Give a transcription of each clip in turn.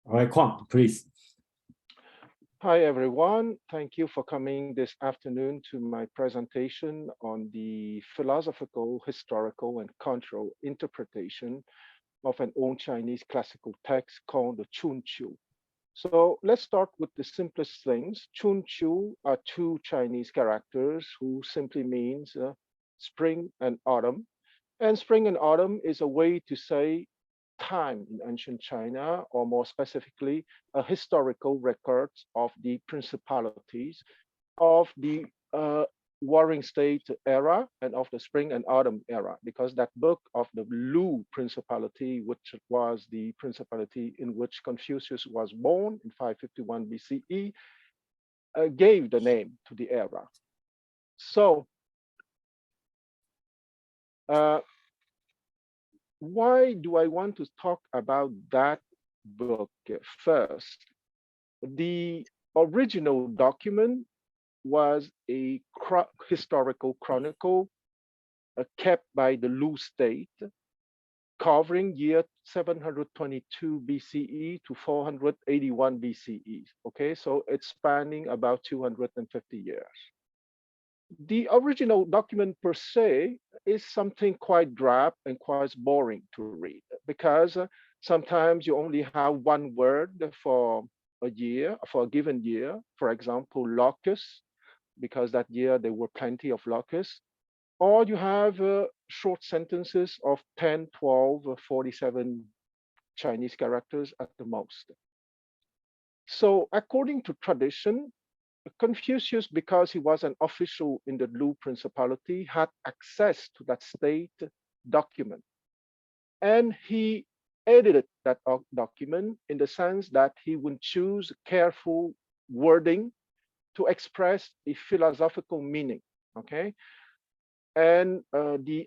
All right, Kwang, please. Hi, everyone. Thank you for coming this afternoon to my presentation on the philosophical, historical, and cultural interpretation of an old Chinese classical text called the Chunqiu. So let's start with the simplest things. Chunqiu are two Chinese characters who simply means spring and autumn. And spring and autumn is a way to say time in ancient China, or more specifically, a historical record of the principalities of the Warring State era and of the Spring and Autumn era, because that book of the Lu Principality, which was the principality in which Confucius was born in 551 BCE, gave the name to the era. So, why do I want to talk about that book first? The original document was a historical chronicle kept by the Lu state, covering year 722 BCE to 481 BCE. Okay, so it's spanning about 250 years. The original document per se is something quite drab and quite boring to read, because sometimes you only have one word for a year, for a given year. For example, locust, because that year there were plenty of locusts. Or you have short sentences of 10, 12, 47 Chinese characters at the most. So according to tradition, Confucius, because he was an official in the Lu Principality, had access to that state document. And he edited that document in the sense that he would choose careful wording to express a philosophical meaning, okay? And the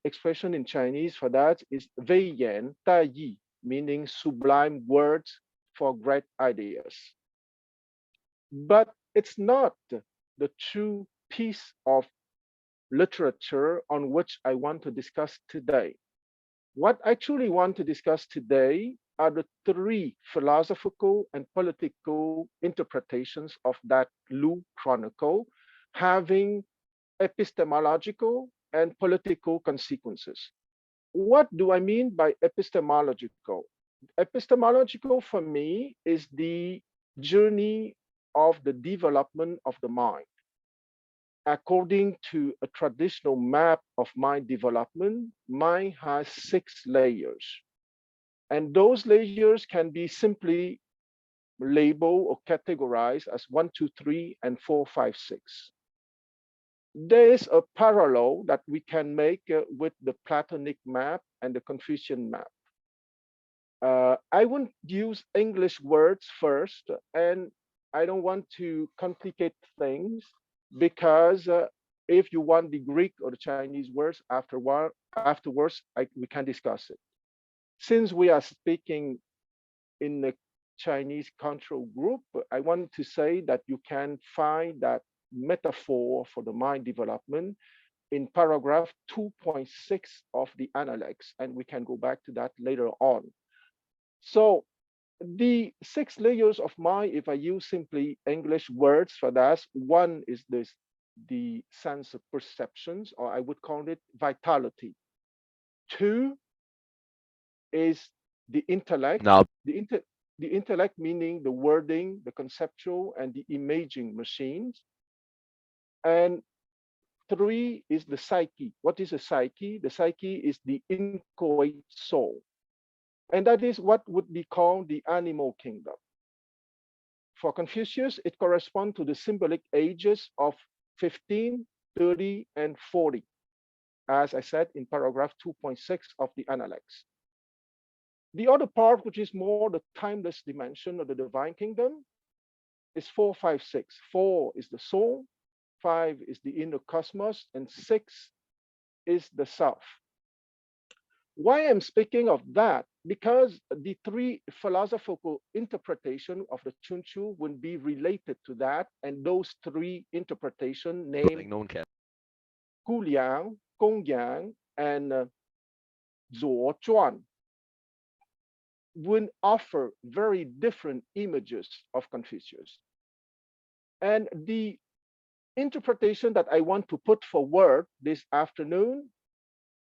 expression in Chinese for that is Wei Yan Da Yi, meaning sublime words for great ideas. But it's not the true piece of literature on which I want to discuss today. What I truly want to discuss today are the three philosophical and political interpretations of that Lu Chronicle, having epistemological and political consequences. What do I mean by epistemological? Epistemological for me is the journey of the development of the mind. According to a traditional map of mind development, mind has 6 layers. And those layers can be simply labeled or categorized as 1, 2, 3, and 4, 5, 6. There is a parallel that we can make with the Platonic map and the Confucian map. I won't use English words first, and I don't want to complicate things, because if you want the Greek or the Chinese words afterwards, we can discuss it. Since we are speaking in the Chinese cultural group, I want to say that you can find that metaphor for the mind development in paragraph 2.6 of the Analects, and we can go back to that later on. So the 6 layers of mind, if I use simply English words for that, one is the sense of perceptions, or I would call it vitality. 2 is the intellect. Now, The intellect meaning the wording, the conceptual, and the imaging machines. And 3 is the psyche. What is a psyche? The psyche is the inchoate soul. And that is what would be called the animal kingdom. For Confucius, it corresponds to the symbolic ages of 15, 30, and 40, as I said in paragraph 2.6 of the Analects. The other part, which is more the timeless dimension of the divine kingdom, is 4, 5, 6. 4 is the soul, 5 is the inner cosmos, and 6 is the self. Why I'm speaking of that? Because the 3 philosophical interpretation of the Chunqiu would be related to that, and those 3 interpretations named Gu Liang, Gong Yang, and Zuo Zhuan. would offer very different images of Confucius. And the interpretation that I want to put forward this afternoon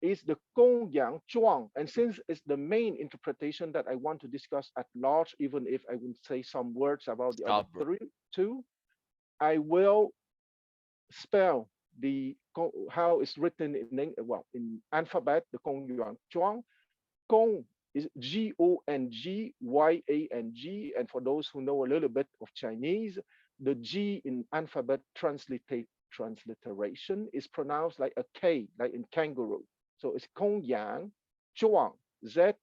is the Gong Yang Zhuang. And since it's the main interpretation that I want to discuss at large, even if I will say some words about the other two, I will spell the how it's written in alphabet, the Gong Yang Zhuang. Gong is Gong, and for those who know a little bit of Chinese, the G in alphabet transliteration is pronounced like a K, like in kangaroo. So it's Gong Yang Zhuang, Zhuan,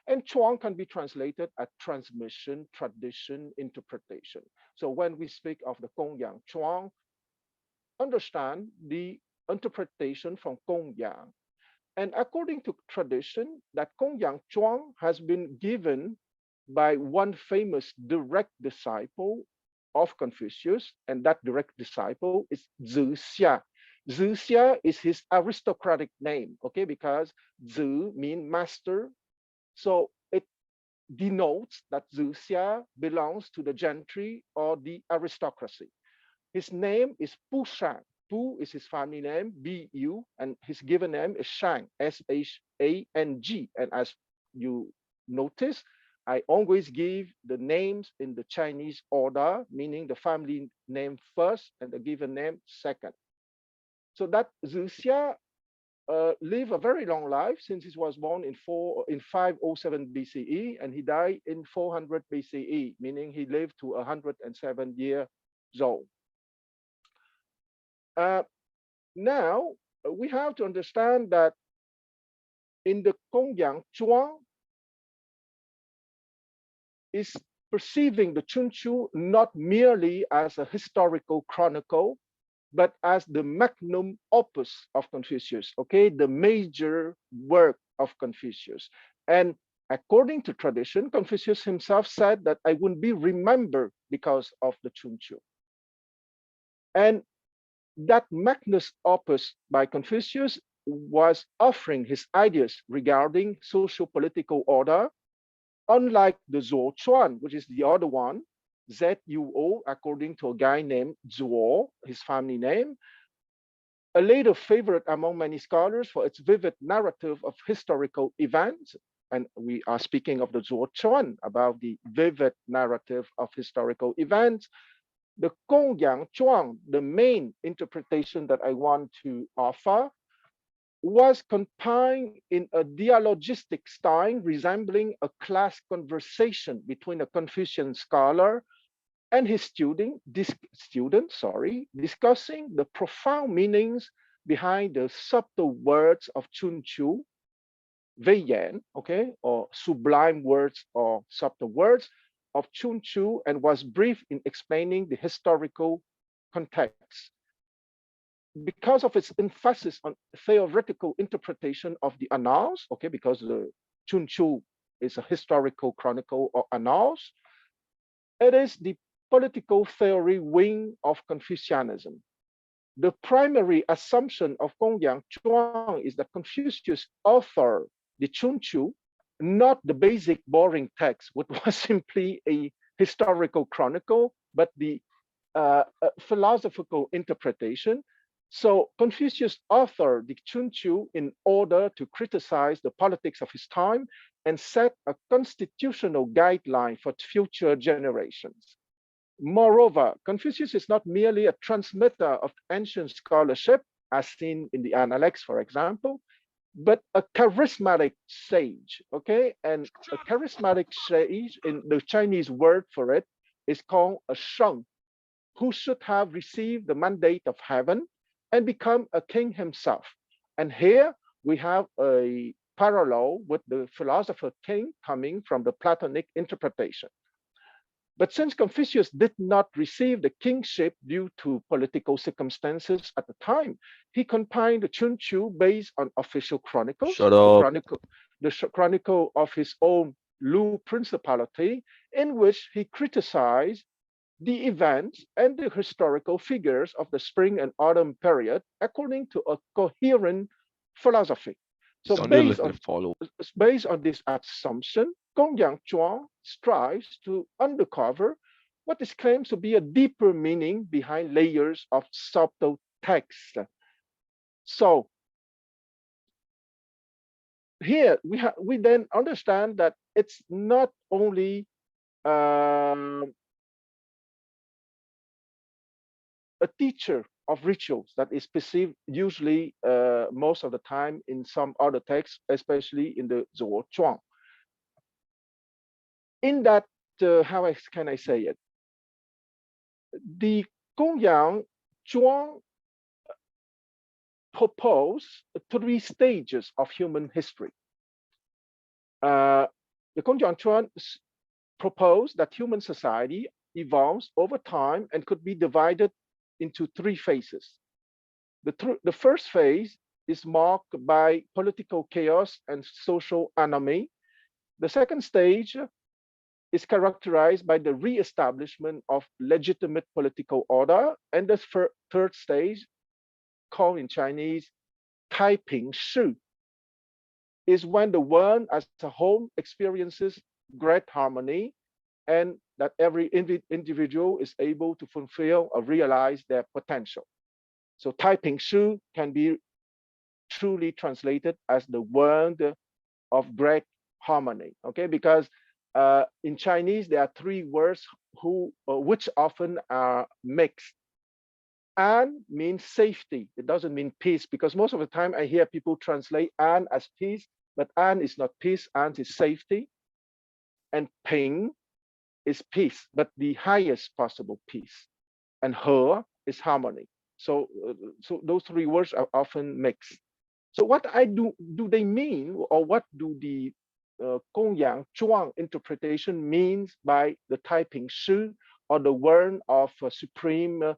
and Zhuang can be translated as transmission, tradition, interpretation. So when we speak of the Gong Yang Zhuang, understand the interpretation from Gong Yang. And according to tradition, that Gong Yang Zhuang has been given by one famous direct disciple of Confucius, and that direct disciple is Zi Xia. Zi Xia is his aristocratic name, okay, because Zi means master. So it denotes that Zi Xia belongs to the gentry or the aristocracy. His name is Pu Shang. Pu is his family name, Bu, and his given name is Shang, Shang. And as you notice, I always give the names in the Chinese order, meaning the family name first and the given name second. So that Zi Xia lived a very long life since he was born in 507 BCE and he died in 400 BCE, meaning he lived to 107 years old. Now, we have to understand that in the Gong Yang Zhuang is perceiving the Chunqiu not merely as a historical chronicle, but as the magnum opus of Confucius, okay, the major work of Confucius. And according to tradition, Confucius himself said that I wouldn't be remembered because of the Chunqiu. And that magnus opus by Confucius was offering his ideas regarding socio-political order, unlike the Zuo Chuan, which is the other one, Zuo, according to a guy named Zuo, his family name, a later favorite among many scholars for its vivid narrative of historical events. And we are speaking of the Zuo Chuan, about the vivid narrative of historical events. The Gong Yang Zhuang, the main interpretation that I want to offer, was confined in a dialogistic style resembling a class conversation between a Confucian scholar and his student, discussing the profound meanings behind the subtle words of Chunqiu, Weiyan, okay, or sublime words or subtle words of Chunqiu, and was brief in explaining the historical context. Because of its emphasis on theoretical interpretation of the annals, okay, because the Chunqiu is a historical chronicle or annals, it is the political theory wing of Confucianism. The primary assumption of Gong Yang Zhuang is that Confucius authored the Chunqiu, not the basic boring text, which was simply a historical chronicle, but the philosophical interpretation. So Confucius authored the Chunqiu in order to criticize the politics of his time and set a constitutional guideline for future generations. Moreover, Confucius is not merely a transmitter of ancient scholarship, as seen in the Analects, for example, but a charismatic sage, okay? And a charismatic sage, in the Chinese word for it, is called a sheng, who should have received the mandate of heaven and become a king himself. And here we have a parallel with the philosopher king coming from the Platonic interpretation. But since Confucius did not receive the kingship due to political circumstances at the time, he compiled the Chunqiu based on official chronicles, the chronicle of his own Lu Principality, in which he criticized the events and the historical figures of the spring and autumn period according to a coherent philosophy. So Sounded like a follow. based on this assumption, Gongyang Chuang strives to uncover what is claimed to be a deeper meaning behind layers of subtle text. So here we then understand that it's not only um, a teacher of rituals that is perceived usually most of the time in some other texts, especially in the Zuo Chuang. In that, how can I say it? The Gongyang Chuang propose three stages of human history. The Gongyang Chuang proposed that human society evolves over time and could be divided into three phases. The first phase is marked by political chaos and social anomy. The second stage is characterized by the re-establishment of legitimate political order. And the third stage, called in Chinese, Taiping Shi, is when the world as a whole experiences great harmony and that every individual is able to fulfill or realize their potential. So Taiping Shi can be truly translated as the world of great harmony, okay? Because in Chinese, there are three words which often are mixed. An means safety. It doesn't mean peace, because most of the time I hear people translate an as peace, but an is not peace, an is safety. And ping is peace, but the highest possible peace. And he is harmony. So, so those three words are often mixed. So what do they mean, or what do the Gongyang Chuang interpretation means by the Taiping Shi, or the word of supreme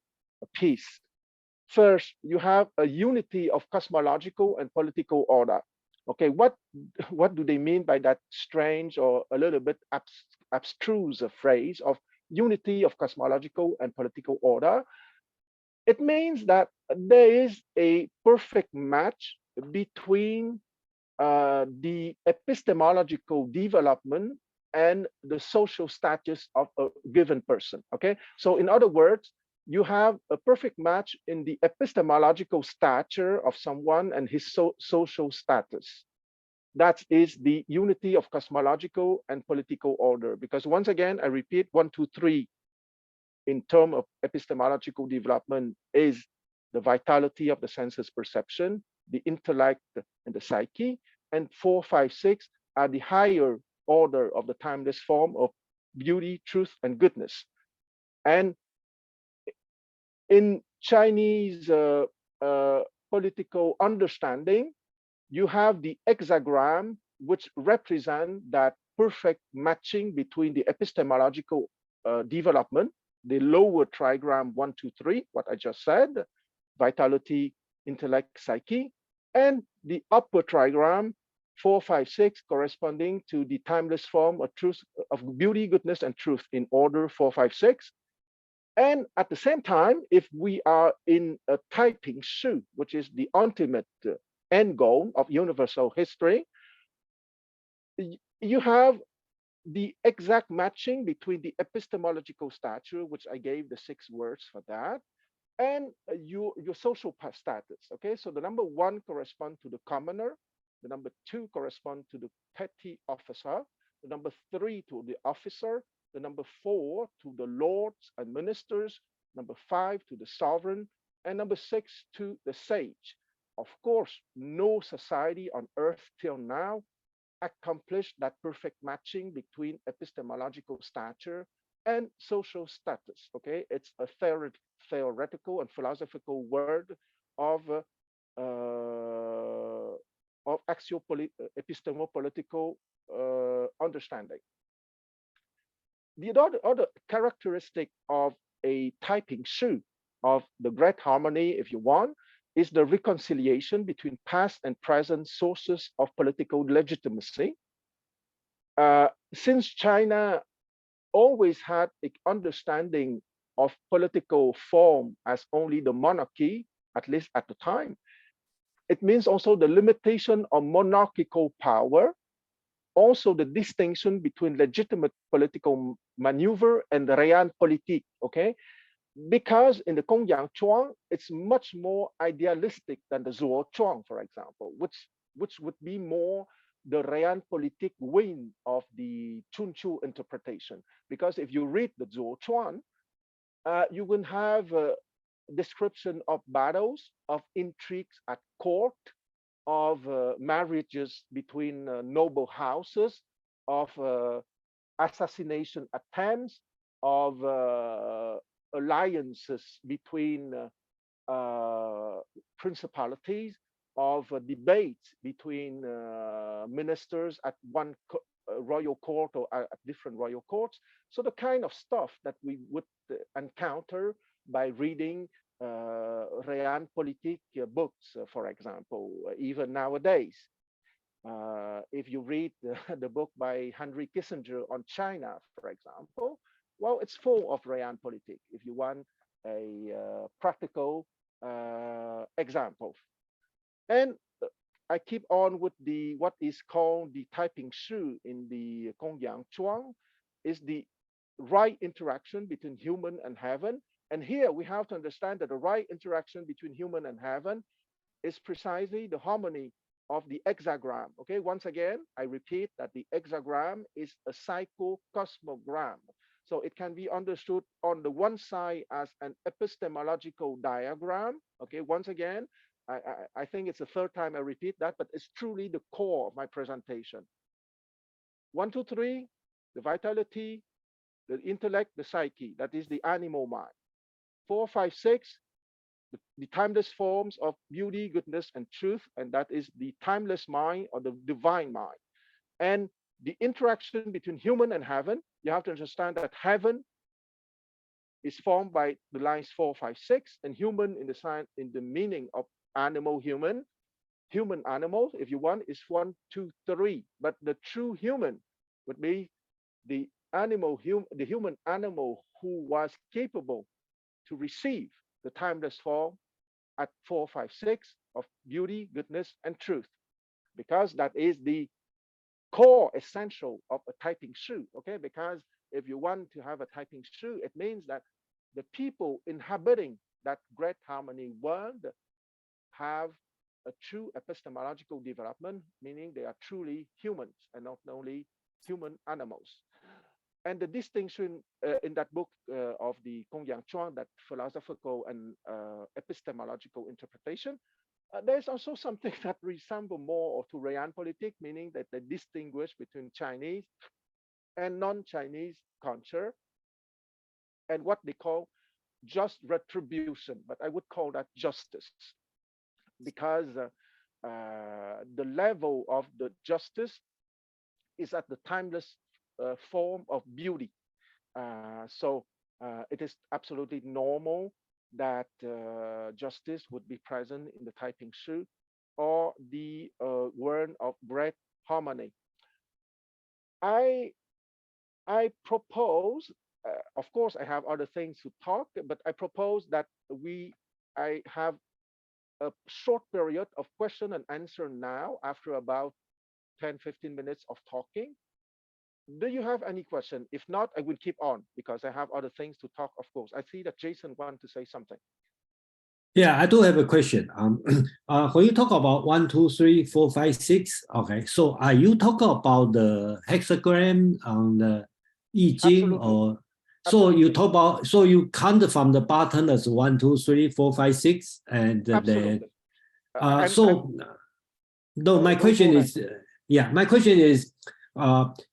peace? First, you have a unity of cosmological and political order. Okay, what do they mean by that strange or a little bit abstruse phrase of unity of cosmological and political order? It means that there is a perfect match between the epistemological development and the social status of a given person. Okay, so in other words, you have a perfect match in the epistemological stature of someone and his social status. That is the unity of cosmological and political order. Because once again, I repeat, 1, 2, 3 in terms of epistemological development is the vitality of the senses perception, the intellect and the psyche, and 4, 5, 6 are the higher order of the timeless form of beauty, truth, and goodness. And in Chinese political understanding, you have the hexagram, which represent that perfect matching between the epistemological development, the lower trigram 1, 2, 3, what I just said, vitality, intellect, psyche, and the upper trigram 4, 5, 6, corresponding to the timeless form of truth, of beauty, goodness, and truth in order 4, 5, 6. And at the same time, if we are in a Taiping Shi, which is the ultimate end goal of universal history, you have the exact matching between the epistemological stature, which I gave the 6 words for that, and your social status. Okay, so the number 1 corresponds to the commoner, the number 2 corresponds to the petty officer, the number 3 to the officer, the number 4 to the lords and ministers, number 5 to the sovereign, and number 6 to the sage. Of course, no society on earth till now accomplished that perfect matching between epistemological stature and social status. Okay, it's a theoretical and philosophical word of epistemopolitical understanding. The other characteristic of a Taiping Shi, of the great harmony, if you want, is the reconciliation between past and present sources of political legitimacy. Since China always had an understanding of political form as only the monarchy, at least at the time, It means also the limitation of monarchical power, also the distinction between legitimate political maneuver and the realpolitik, okay? Because in the Kongyang Chuang, it's much more idealistic than the Zuo Chuang, for example, which would be more the realpolitik wing of the Chunchu interpretation. Because if you read the Zuo Chuang, you will have a description of battles, of intrigues at court, of marriages between noble houses, of assassination attempts, of alliances between principalities, of debates between ministers at one royal court or at different royal courts. So the kind of stuff that we would encounter by reading realpolitik books, for example, even nowadays. If you read the book by Henry Kissinger on China, for example, well, it's full of realpolitik, if you want a practical example. And I keep on with the what is called the typing shu in the Kongyang Chuang, is the right interaction between human and heaven. And here we have to understand that the right interaction between human and heaven is precisely the harmony of the hexagram. Okay, once again, I repeat that the hexagram is a psycho-cosmogram. So it can be understood on the one side as an epistemological diagram. Okay, once again, I think it's the third time I repeat that, but it's truly the core of my presentation. 1, 2, 3, the vitality, the intellect, the psyche, that is the animal mind. 4, 5, 6, the timeless forms of beauty, goodness, and truth, and that is the timeless mind or the divine mind. And the interaction between human and heaven, you have to understand that heaven is formed by the lines 4, 5, 6, and human in the sign in the meaning of animal, human animals, if you want, is 1, 2, 3. But the true human would be the human animal who was capable to receive the timeless form at 4, 5, 6 of beauty, goodness, and truth, because that is the core essential of a typing shu. Okay, because if you want to have a typing shu, it means that the people inhabiting that great harmony world have a true epistemological development, meaning they are truly humans and not only human animals. And the distinction in that book of the Kongyang Chuang, that philosophical and epistemological interpretation, there's also something that resembles more to realpolitik, meaning that they distinguish between Chinese and non-Chinese culture and what they call just retribution, but I would call that justice, because the level of the justice is at the timeless form of beauty. So it is absolutely normal that justice would be present in the typing shu or the word of great harmony. I propose, of course, I have other things to talk, but I propose that I have a short period of question and answer now after about 10-15 minutes of talking. Do you have any question? If not, I will keep on because I have other things to talk, of course. I see that Jason wants to say something. Yeah, I do have a question. When you talk about 1, 2, 3, 4, 5, 6, okay, so are you talking about the hexagram on the Yijing, or so you talk about, so you count from the bottom as 1, 2, 3, 4, 5, 6, and then no, my question is, my question is,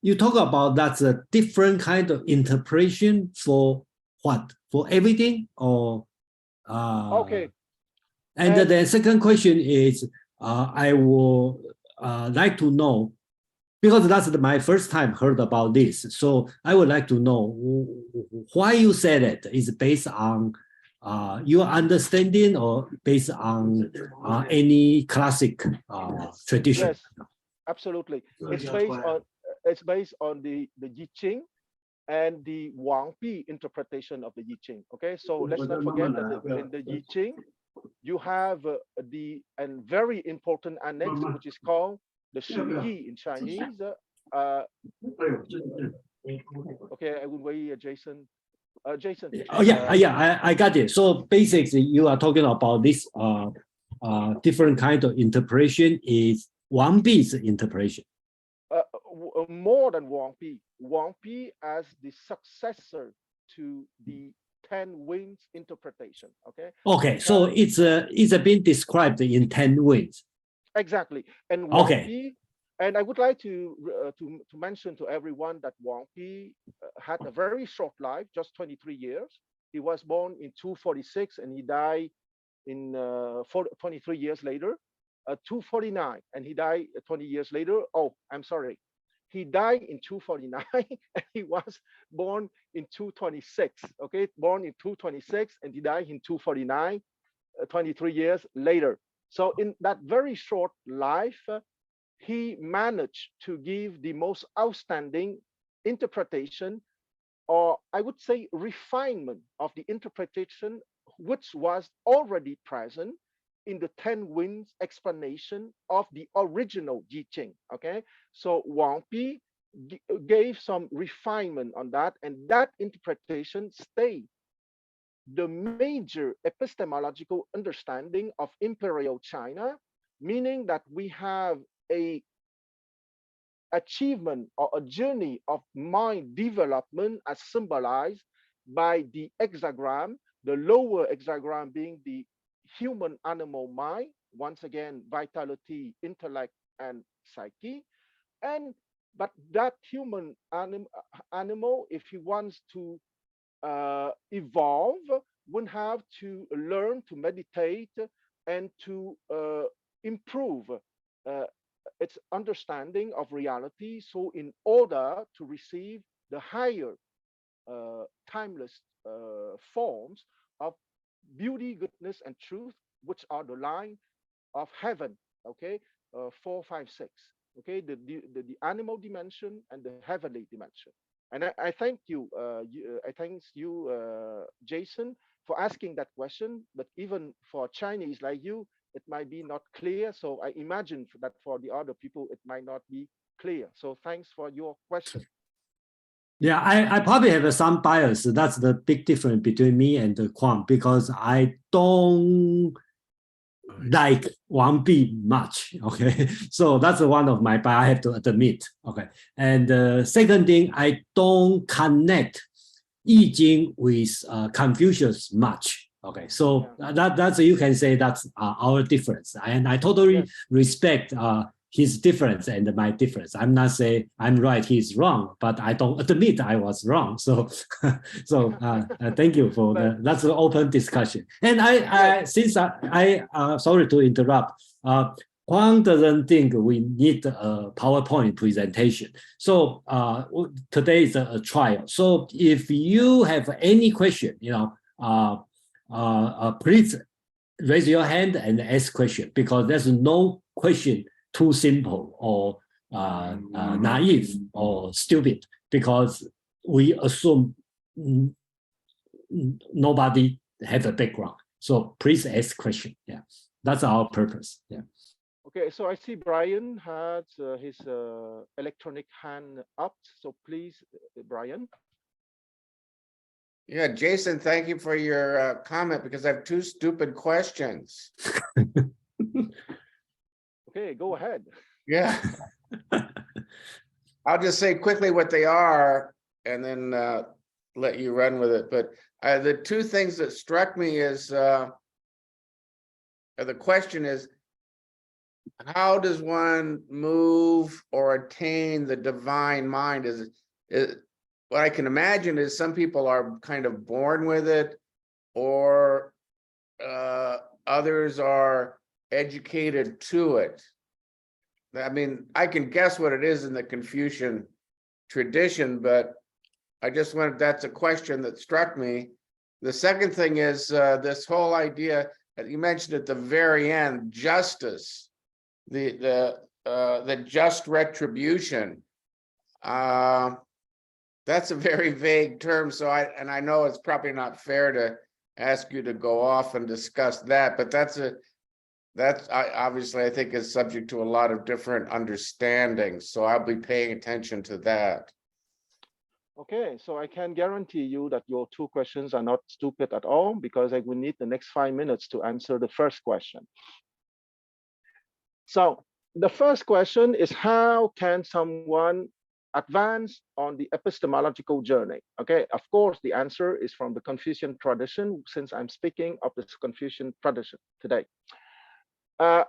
you talk about that's a different kind of interpretation for what? For everything, or okay. And the second question is, I would like to know, because that's my first time heard about this. So I would like to know why you said it. Is it based on your understanding or based on any classic tradition? Yes, absolutely. It's based on the Yijing and the Wang Pi interpretation of the Yijing. Okay, so let's not forget that in the Yijing, you have the and very important annex, which is called the Yi in Chinese. Okay, I will wait, Jason. Jason. Oh yeah, I got it. So basically, you are talking about this different kind of interpretation is Wang Bi's interpretation. More than Wang Pi. Wang Pi as the successor to the 10 winds interpretation. Okay. Okay, so it's been described in 10 winds. Exactly, and Wang Pi. And I would like to mention to everyone that Wang Pi had a very short life, just 23 years. He was born in 246 and he died in 23 years later, 249, and he died 20 years later. Oh, I'm sorry. He died in 249 and he was born in 226. Okay, born in 226 and he died in 249, 23 years later. So in that very short life, he managed to give the most outstanding interpretation, or I would say refinement of the interpretation, which was already present in the 10 winds explanation of the original Yijing. Okay, so Wang Pi gave some refinement on that, and that interpretation stayed the major epistemological understanding of imperial China, meaning that we have a achievement or a journey of mind development as symbolized by the hexagram, the lower hexagram being the human animal mind, once again, vitality, intellect, and psyche. But that human animal, if he wants to evolve, would have to learn to meditate and to improve its understanding of reality. So in order to receive the higher timeless forms of beauty, goodness, and truth, which are the line of heaven, okay, 4, 5, 6, okay, the animal dimension and the heavenly dimension. And I thank you, I thank you, Jason, for asking that question. But even for Chinese like you, it might be not clear. So I imagine that for the other people, it might not be clear. So thanks for your question. Yeah, I probably have some bias. That's the big difference between me and the Kwang, because I don't like Wang Bi much. Okay, so that's one of my bias I have to admit. Okay, and second thing, I don't connect Yijing with Confucius much. Okay, so that's you can say that's our difference, and I totally respect his difference and my difference. I'm not saying I'm right, he's wrong, but I don't admit I was wrong. So, thank you for that's an open discussion. And since I sorry to interrupt. Huang doesn't think we need a PowerPoint presentation. So today is a trial. So if you have any question, please raise your hand and ask question, because there's no question too simple or naive or stupid, because we assume nobody have a background. So please ask question. Yeah, that's our purpose. Yeah. Okay, so I see Brian has his electronic hand up. So please, Brian. Yeah, Jason, thank you for your comment, because I have 2 stupid questions. Okay, go ahead. Yeah. I'll just say quickly what they are and then let you run with it. But the 2 things that struck me is, the question is, how does one move or attain the divine mind? What I can imagine is some people are kind of born with it, or others are educated to it. I mean, I can guess what it is in the Confucian tradition, but I just wanted, that's a question that struck me. The second thing is this whole idea that you mentioned at the very end, justice, the just retribution. That's a very vague term, so I know it's probably not fair to ask you to go off and discuss that, but obviously I think is subject to a lot of different understandings. So I'll be paying attention to that. Okay, so I can guarantee you that your two questions are not stupid at all, because I will need the next 5 minutes to answer the first question. So the first question is, how can someone advance on the epistemological journey? Okay, of course, the answer is from the Confucian tradition, since I'm speaking of the Confucian tradition today. I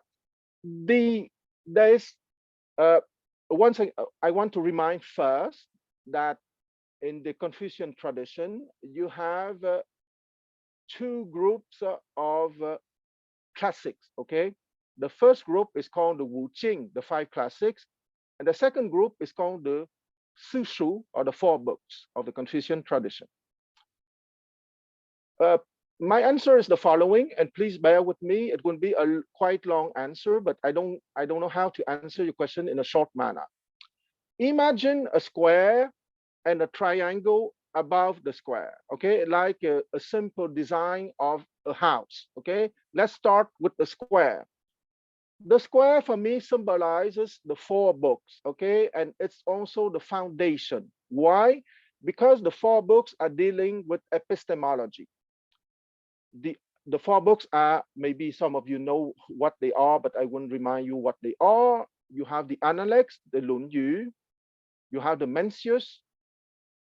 want to remind first that in the Confucian tradition, you have two groups of classics, okay? The first group is called the Yijing, the 5 classics, and the second group is called the Sushu, or the 4 books of the Confucian tradition. My answer is the following, and please bear with me. It will be a quite long answer, but I don't know how to answer your question in a short manner. Imagine a square and a triangle above the square, okay, like a simple design of a house. Okay, let's start with the square. The square for me symbolizes the 4 books, okay, and it's also the foundation. Why? Because the 4 books are dealing with epistemology. The 4 books are, maybe some of you know what they are, but I won't remind you what they are. You have the Analects, the Lun Yu, you have the Mencius,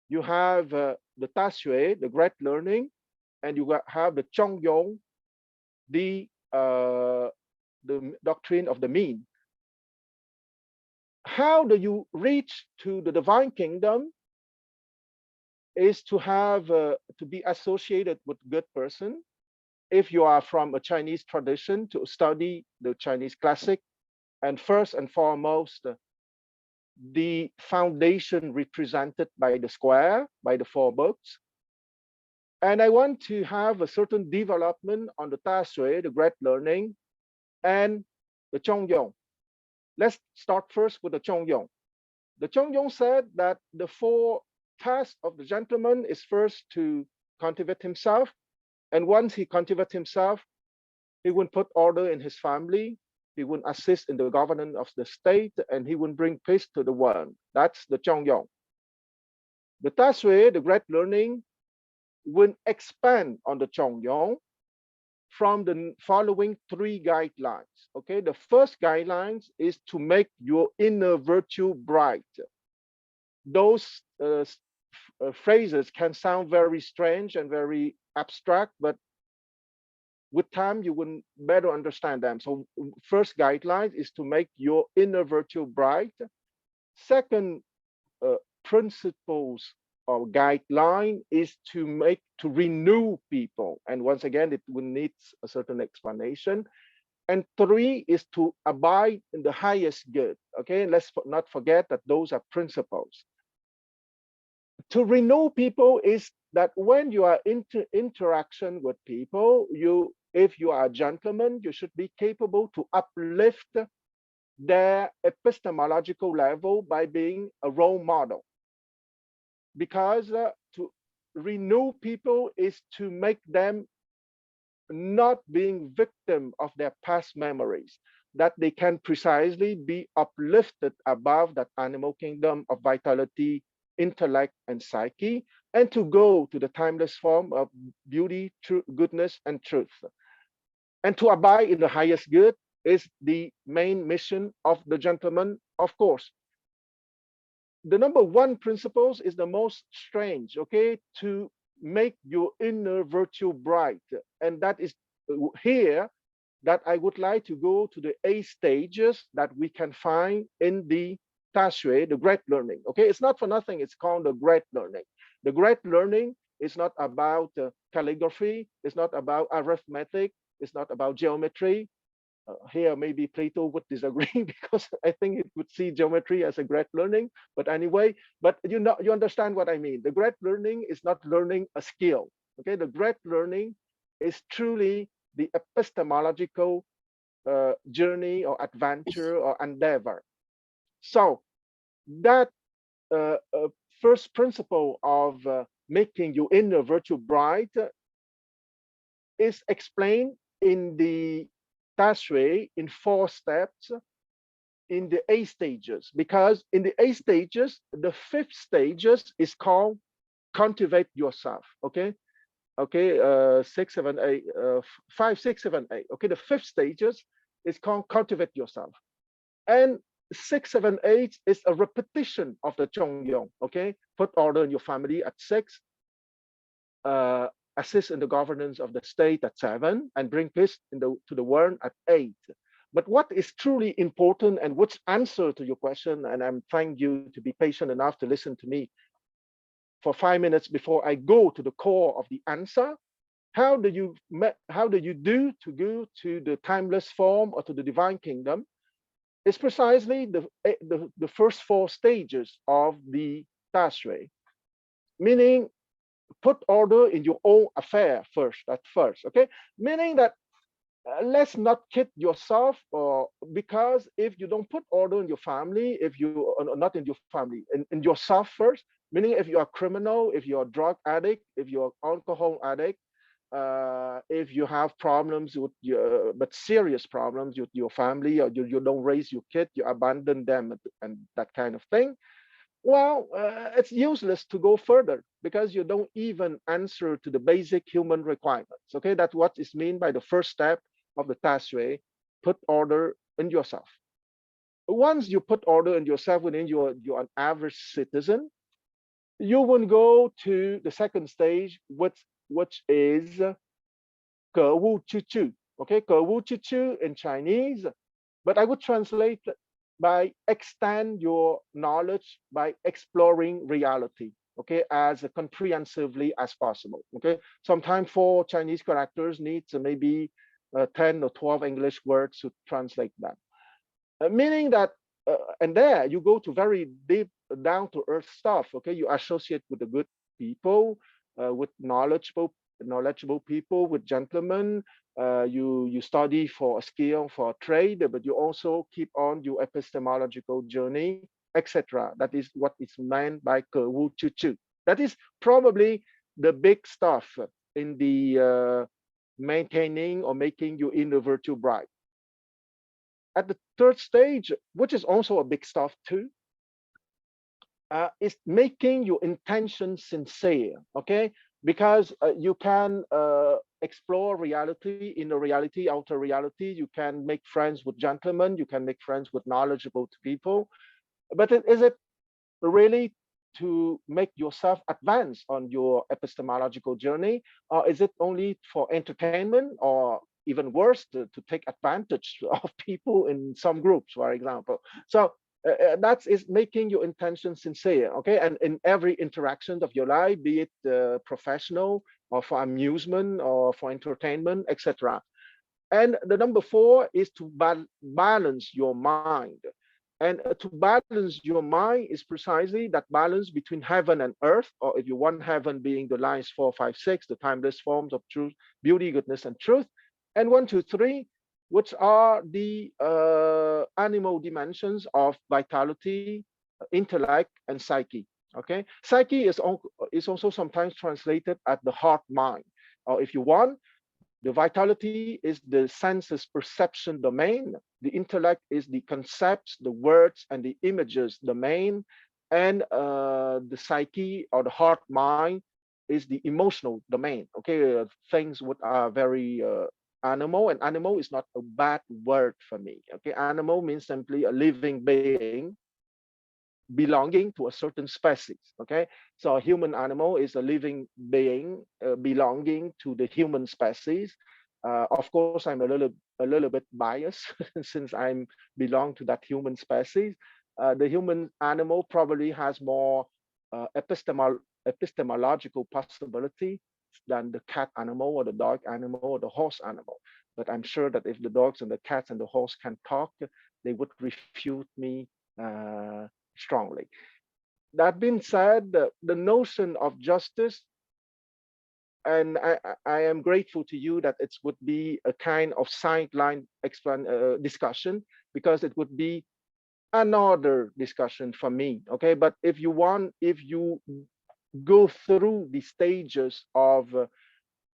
you have the Ta Sui, the Great Learning, and you have the Chongyong, the doctrine of the mean. How do you reach to the divine kingdom? Is to have to be associated with good person. If you are from a Chinese tradition, to study the Chinese classic, and first and foremost, the foundation represented by the square, by the 4 books. And I want to have a certain development on the Ta Sui, the Great Learning, and the Chongyong. Let's start first with the Chongyong. The Chongyong said that the 4 tasks of the gentleman is first to cultivate himself, and once he cultivates himself, he will put order in his family, he will assist in the governance of the state, and he will bring peace to the world. That's the Chongyong. The Ta Sui, the Great Learning, will expand on the Chongyong from the following 3 guidelines. Okay, the first guidelines is to make your inner virtue bright. Those phrases can sound very strange and very abstract, but with time you will better understand them. So first guideline is to make your inner virtue bright. Second principles or guideline is to renew people, and once again it will need a certain explanation. And 3 is to abide in the highest good. Okay, let's not forget that those are principles. To renew people is that when you are interaction with people, if you are a gentleman, you should be capable to uplift their epistemological level by being a role model. Because to renew people is to make them not being victim of their past memories, that they can precisely be uplifted above that animal kingdom of vitality, intellect, and psyche, and to go to the timeless form of beauty, goodness, and truth. And to abide in the highest good is the main mission of the gentleman, of course. The number 1 principles is the most strange, okay, to make your inner virtue bright. And that is here that I would like to go to the 8 stages that we can find in the Ta Sui, the Great Learning. Okay, it's not for nothing, it's called the Great Learning. The Great Learning is not about calligraphy, it's not about arithmetic, it's not about geometry. Here maybe Plato would disagree because I think it would see geometry as a great learning. But anyway, but you understand what I mean. The great learning is not learning a skill. Okay, the great learning is truly the epistemological journey or adventure or endeavor. So that first principle of making your inner virtue bright is explained in the Tashui in 4 steps in the 8 stages, because in the 8 stages, the 5th stages is called cultivate yourself. Okay, 6, 7, 8, 5, 6, 7, 8. Okay, the 5th stages is called cultivate yourself, and 6, 7, 8 is a repetition of the Zhongyong. Okay, put order in your family at 6, assist in the governance of the state at 7, and bring peace to the world at 8. But what is truly important, and which answer to your question, and I'm trying you to be patient enough to listen to me for 5 minutes before I go to the core of the answer. How do you do to go to the timeless form or to the divine kingdom? It's precisely the first 4 stages of the Tashui, meaning put order in your own affair first, at first. Okay, meaning that let's not kid yourself, or because if you don't put order in your family, if you are not in your family, in yourself first, meaning if you're a criminal, if you're a drug addict, if you're an alcohol addict, if you have problems with your, but serious problems with your family, or you don't raise your kid, you abandon them and that kind of thing, well, it's useless to go further because you don't even answer to the basic human requirements. Okay, that's what is meant by the first step of the Tashui, put order in yourself. Once you put order in yourself within you're an average citizen, you will go to the second stage, which is Ge Wu Chi Chu. Okay, Ge Wu Chi Chu in Chinese, but I would translate by extend your knowledge by exploring reality. Okay, as comprehensively as possible. Okay, sometimes 4 Chinese characters needs maybe 10 or 12 English words to translate that. Meaning that, and there you go to very deep, down to earth stuff. Okay, you associate with the good people, with knowledgeable people, with gentlemen. You study for a skill, for a trade, but you also keep on your epistemological journey, etc. That is what is meant by Ge Wu Chi Chu. That is probably the big stuff in the maintaining or making your inner virtue bright. At the 3rd stage, which is also a big stuff too, is making your intention sincere. Okay, because you can explore reality, inner reality, outer reality. You can make friends with gentlemen. You can make friends with knowledgeable people. But is it really to make yourself advance on your epistemological journey, or is it only for entertainment, or even worse, to take advantage of people in some groups, for example? So that is making your intention sincere. Okay, and in every interaction of your life, be it professional or for amusement or for entertainment, etc. And the number 4 is to balance your mind. And to balance your mind is precisely that balance between heaven and earth, or if you want heaven being the lines 4, 5, 6, the timeless forms of truth, beauty, goodness, and truth, and 1, 2, 3, which are the animal dimensions of vitality, intellect, and psyche. Okay, psyche is also sometimes translated as the heart mind, or if you want, the vitality is the senses perception domain. The intellect is the concepts, the words, and the images domain. And the psyche or the heart mind is the emotional domain. Okay, things which are very animal, and animal is not a bad word for me. Okay, animal means simply a living being belonging to a certain species. Okay, so a human animal is a living being belonging to the human species. Of course, I'm a little bit biased since I'm belong to that human species. The human animal probably has more epistemological possibility than the cat animal or the dog animal or the horse animal. But I'm sure that if the dogs and the cats and the horse can talk, they would refute me strongly. That being said, the notion of justice, and I am grateful to you that it would be a kind of sideline discussion, because it would be another discussion for me. Okay, but if you go through the stages of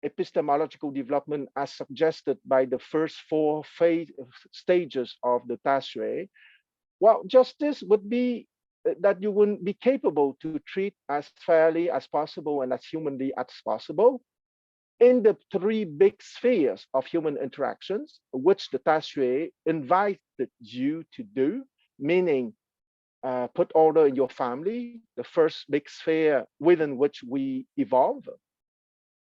epistemological development as suggested by the first four stages of the Tashui, well, justice would be that you would be capable to treat as fairly as possible and as humanly as possible in the three big spheres of human interactions, which the Tashui invited you to do, meaning put order in your family, the first big sphere within which we evolve.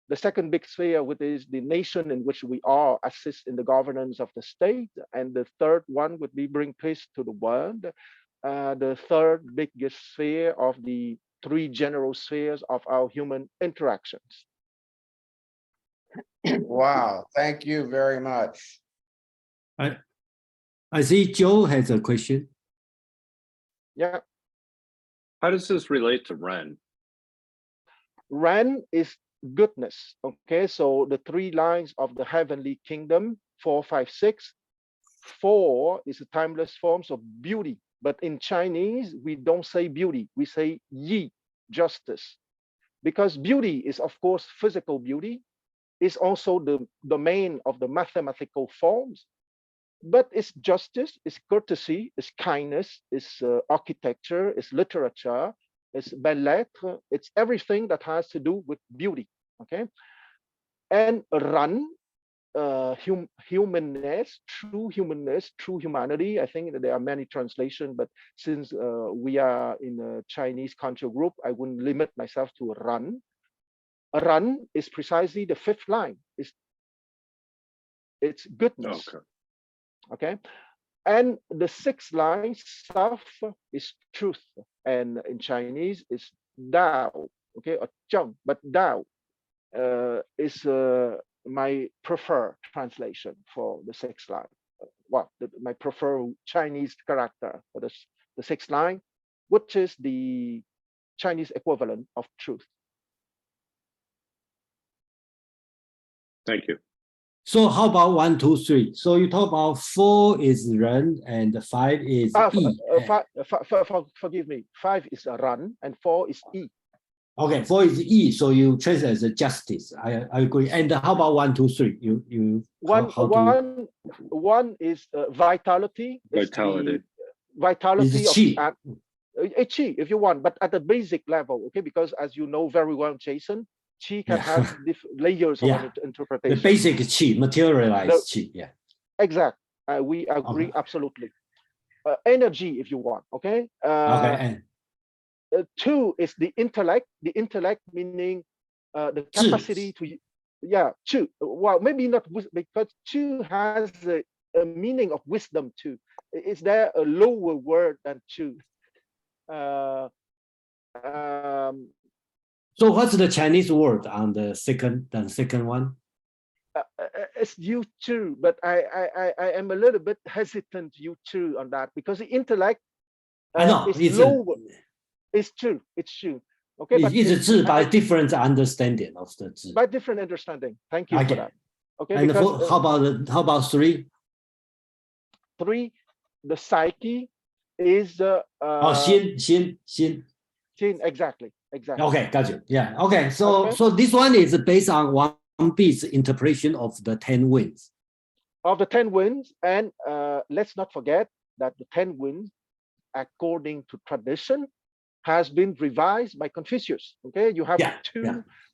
The second big sphere, which is the nation in which we are, assist in the governance of the state. And the third one would be bring peace to the world. The third biggest sphere of the three general spheres of our human interactions. Wow, thank you very much. I see Joe has a question. Yeah. How does this relate to Ren? Ren is goodness. Okay, so the three lines of the heavenly kingdom, 4, 5, 6. 4 is a timeless forms of beauty, but in Chinese we don't say beauty, we say Yi, justice, because beauty is of course physical beauty, is also the domain of the mathematical forms, but it's justice, it's courtesy, it's kindness, it's architecture, it's literature, it's belles-lettres, it's everything that has to do with beauty. Okay, and Ran, humanness, true humanity. I think that there are many translations, but since we are in a Chinese culture group, I wouldn't limit myself to Ran. Ran is precisely the fifth line. It's goodness. Okay. Okay, and the sixth line, Saf, is truth, and in Chinese is Dao. Okay, or Zheng, but Dao is my preferred translation for the sixth line. Well, my preferred Chinese character for the sixth line, which is the Chinese equivalent of truth. Thank you. So how about 1, 2, 3? So you talk about 4 is Ren and 5 is Yi. Forgive me. 5 is Ran and 4 is Yi. Okay, 4 is Yi, so you translate as a justice. I agree. And how about 1, 2, 3? One is vitality. Vitality. Vitality of Qi, if you want, but at a basic level, okay? Because as you know very well, Jason, Qi can have layers of interpretation. The basic Qi, materialized Qi, yeah. Exact. We agree absolutely. Energy, if you want, okay? Okay. 2 is the intellect. The intellect meaning the capacity to, Chu. Well, maybe not because Chu has a meaning of wisdom too. Is there a lower word than Chu? So what's the Chinese word on the second one? It's Yu Chu, but I am a little bit hesitant Yu Chu on that because the intellect is lower. It's true. It's true. Okay, but it's by different understanding of the zi. By different understanding. Thank you for that. Okay. And how about 3? 3, the psyche is Xin. Exactly. Okay, got you. Yeah. Okay. So this one is based on Wang Bi's interpretation of the 10 winds. Of the 10 winds, and let's not forget that the 10 winds, according to tradition, has been revised by Confucius. Okay, you have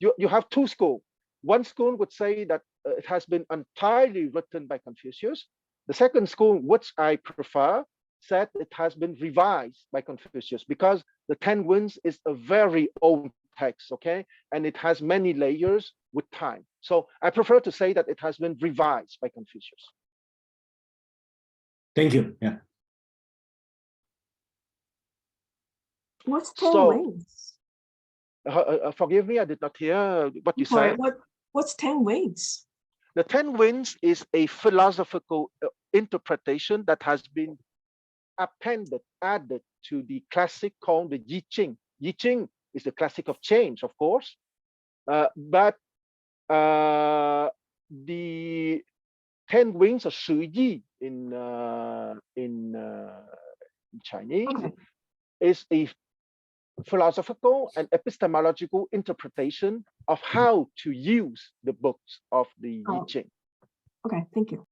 you have 2 schools. One school would say that it has been entirely written by Confucius. The second school, which I prefer, said it has been revised by Confucius because the 10 winds is a very old text, okay, and it has many layers with time. So I prefer to say that it has been revised by Confucius. Thank you. Yeah. What's 10 wings? Forgive me, I did not hear what you said. What's 10 wings? The 10 winds is a philosophical interpretation that has been added to the classic called the Yijing. Yijing is the classic of change, of course, but the 10 wings of Shu Yi in Chinese is a philosophical and epistemological interpretation of how to use the books of the Oh. Yijing. Okay, thank you.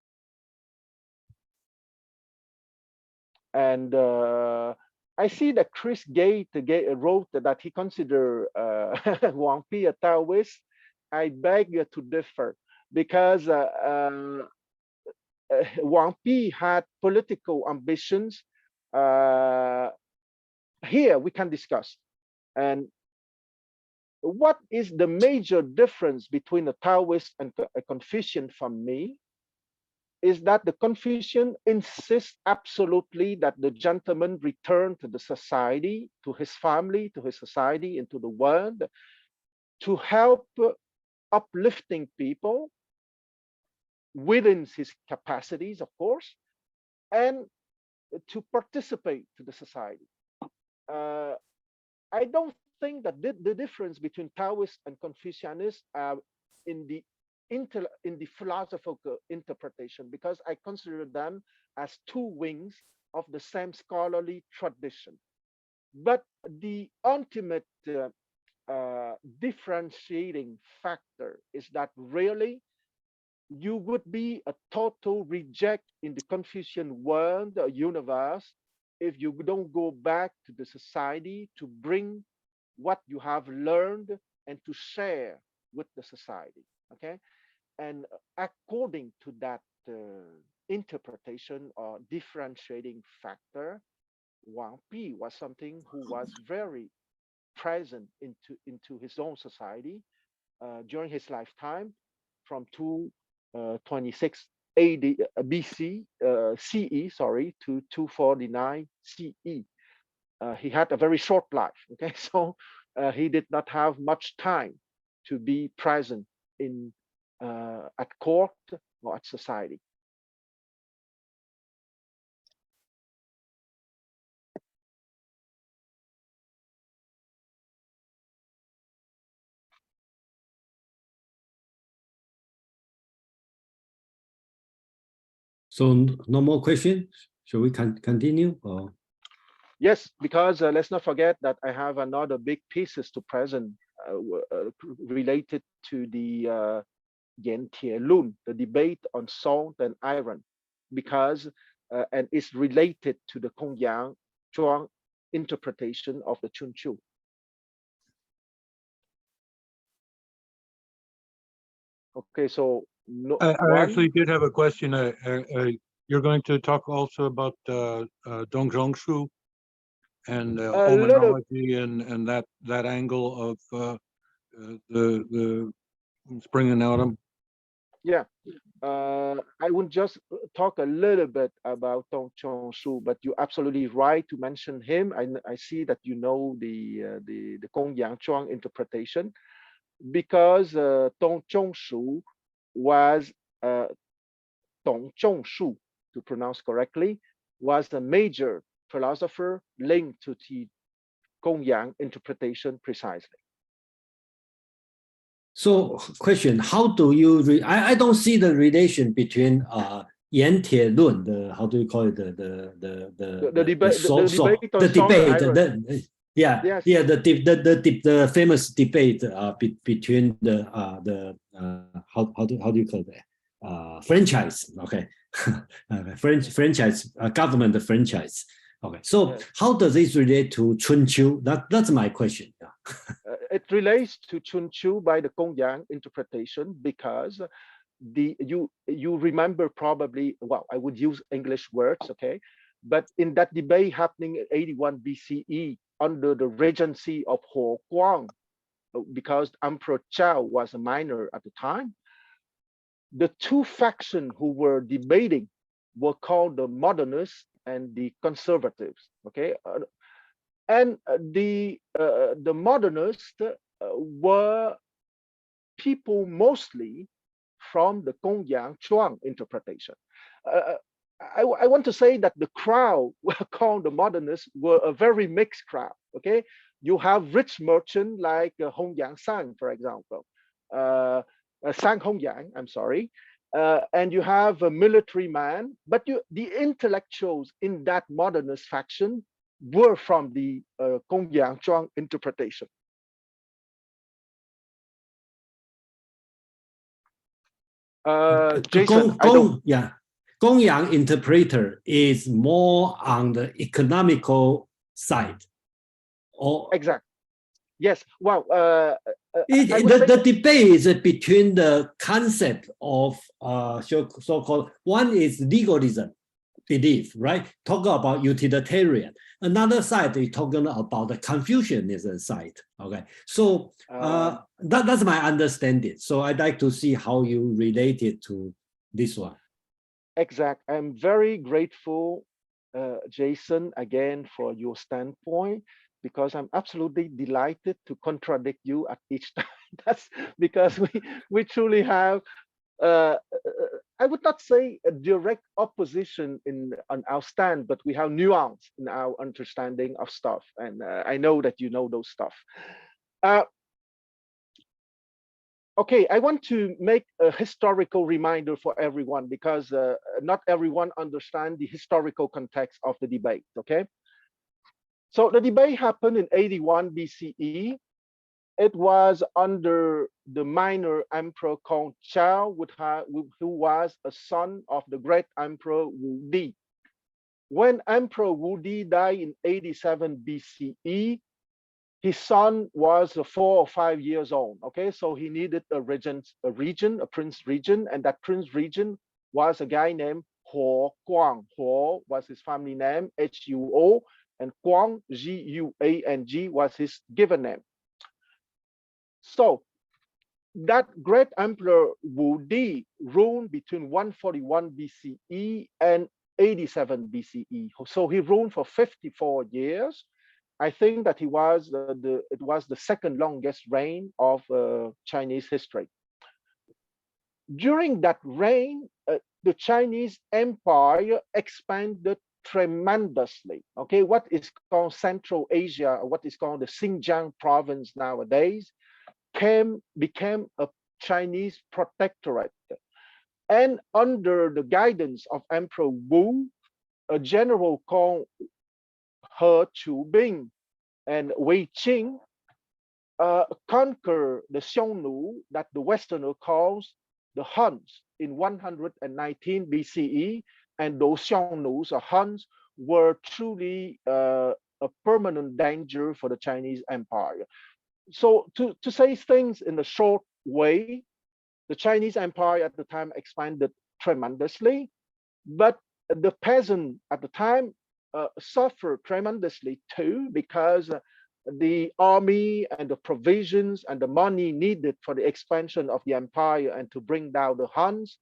And I see that Chris Gate wrote that he considered Wang Fu a Taoist. I beg to differ, because Wang Fu had political ambitions. Here we can discuss. And what is the major difference between a Taoist and a Confucian for me is that the Confucian insists absolutely that the gentleman return to the society, to his family, to his society, and to the world, to help uplifting people within his capacities, of course, and to participate to the society. I don't think that the difference between Taoists and Confucianists in the philosophical interpretation, because I consider them as two wings of the same scholarly tradition. But the ultimate differentiating factor is that really you would be a total reject in the Confucian world or universe if you don't go back to the society to bring what you have learned and to share with the society. Okay, and according to that interpretation or differentiating factor, Wang Fu was something who was very present into his own society during his lifetime, from 226 AD BC CE, sorry, to 249 CE. He had a very short life. Okay, so he did not have much time to be present in at court or at society. So no more questions? Shall we continue? Or? Yes, because let's not forget that I have another big pieces to present related to the Yan Tie Lun, the debate on salt and iron, because and it's related to the Kongyang Zhuang interpretation of the Chunqiu. Okay, so no, I actually did have a question. You're going to talk also about Dongzhongshu and omenology and that angle of the spring and autumn. Yeah, I would just talk a little bit about Dongzhongshu, but you're absolutely right to mention him. I see that you know the Kongyang Zhuang interpretation, because Dongzhongshu was Dongzhongshu, to pronounce correctly, was a major philosopher linked to the Kongyang interpretation precisely. So, question: how do you? I don't see the relation between Yan Tie Lun, the how do you call it, the debate, the famous debate between the how do you call that, franchise? Okay, franchise government franchise. Okay, so how does this relate to Chunqiu? That's my question. Yeah. It relates to Chunqiu by the Kongyang interpretation, because you remember probably, well, I would use English words, okay, but in that debate happening in 81 BCE under the regency of Ho Guang, because Emperor Chao was a minor at the time, the two factions who were debating were called the modernists and the conservatives. Okay, and the modernists were people mostly from the Kongyang Zhuang interpretation. I want to say that the crowd called the modernists were a very mixed crowd. Okay, you have rich merchants like Hongyang Sang, for example, Sang Hongyang, I'm sorry, and you have a military man, but the intellectuals in that modernist faction were from the Gong Yang Zhuang interpretation. Jason, Gong Yang interpreter is more on the economical side. Or exactly. Yes. Well, the debate is between the concept of so-called, one is legalism belief, right? Talking about utilitarian. Another side is talking about the Confucianism side. Okay, so that's my understanding. So I'd like to see how you relate it to this one. Exact. I'm very grateful, Jason, again for your standpoint, because I'm absolutely delighted to contradict you at each time. That's because we truly have, I would not say a direct opposition on our stand, but we have nuance in our understanding of stuff. And I know that you know those stuff. Okay, I want to make a historical reminder for everyone because not everyone understands the historical context of the debate, okay? So the debate happened in 81 BCE. It was under the minor emperor called Chao, who was a son of the great emperor Wu Di. When Emperor Wu Di died in 87 BCE, his son was 4 or 5 years old. Okay, so he needed a prince regent, and that prince regent was a guy named Huo Guang. Huo was his family name, Huo, and Guang, Guang, was his given name. So that great emperor Wu Di ruled between 141 BCE and 87 BCE. So he ruled for 54 years. I think that it was the second longest reign of Chinese history. During that reign, the Chinese empire expanded tremendously. Okay, what is called Central Asia, what is called the Xinjiang province nowadays, became a Chinese protectorate. And under the guidance of Emperor Wu, a general called He Chubing and Wei Qing conquer the Xiongnu that the Westerner calls the Huns in 119 BCE, and those Xiongnu's or Huns were truly a permanent danger for the Chinese empire. So to say things in a short way, the Chinese empire at the time expanded tremendously, but the peasant at the time suffered tremendously too, because the army and the provisions and the money needed for the expansion of the empire and to bring down the Huns,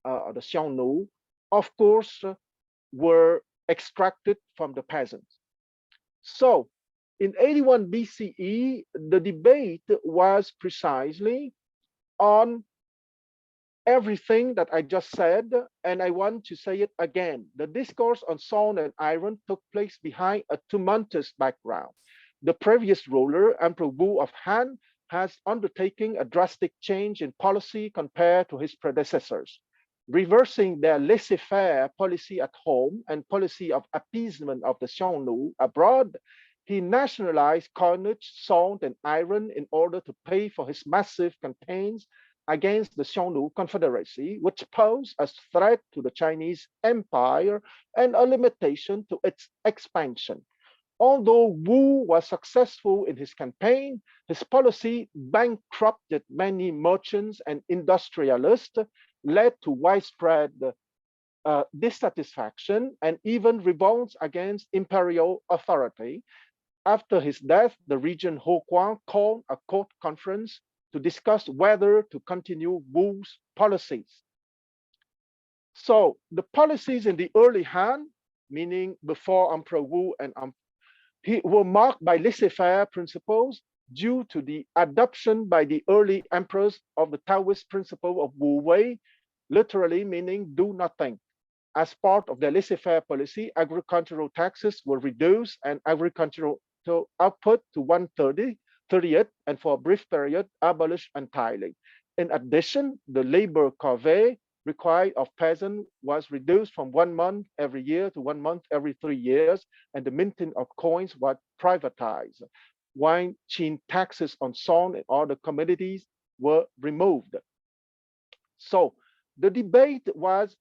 or the Xiongnu, of course, were extracted from the peasants. So in 81 BCE, the debate was precisely on everything that I just said, and I want to say it again. The discourse on stone and iron took place behind a tumultuous background. The previous ruler, Emperor Wu of Han, has undertaken a drastic change in policy compared to his predecessors, reversing their laissez-faire policy at home and policy of appeasement of the Xiongnu abroad. He nationalized coinage, salt, and iron in order to pay for his massive campaigns against the Xiongnu Confederacy, which posed a threat to the Chinese empire and a limitation to its expansion. Although Wu was successful in his campaign, his policy bankrupted many merchants and industrialists, led to widespread dissatisfaction and even revolts against imperial authority. After his death, the regent Hoguang called a court conference to discuss whether to continue Wu's policies. So the policies in the early Han, meaning before Emperor Wu and were marked by laissez-faire principles due to the adoption by the early emperors of the Taoist principle of Wu Wei, literally meaning do nothing. As part of their laissez-faire policy, agricultural taxes were reduced and agricultural output to 1/30th, and for a brief period abolished entirely. In addition, the labor corvée required of peasant was reduced from 1 month every year to 1 month every 3 years, and the minting of coins was privatized. Wine chain taxes on salt and other commodities were removed. So the debate was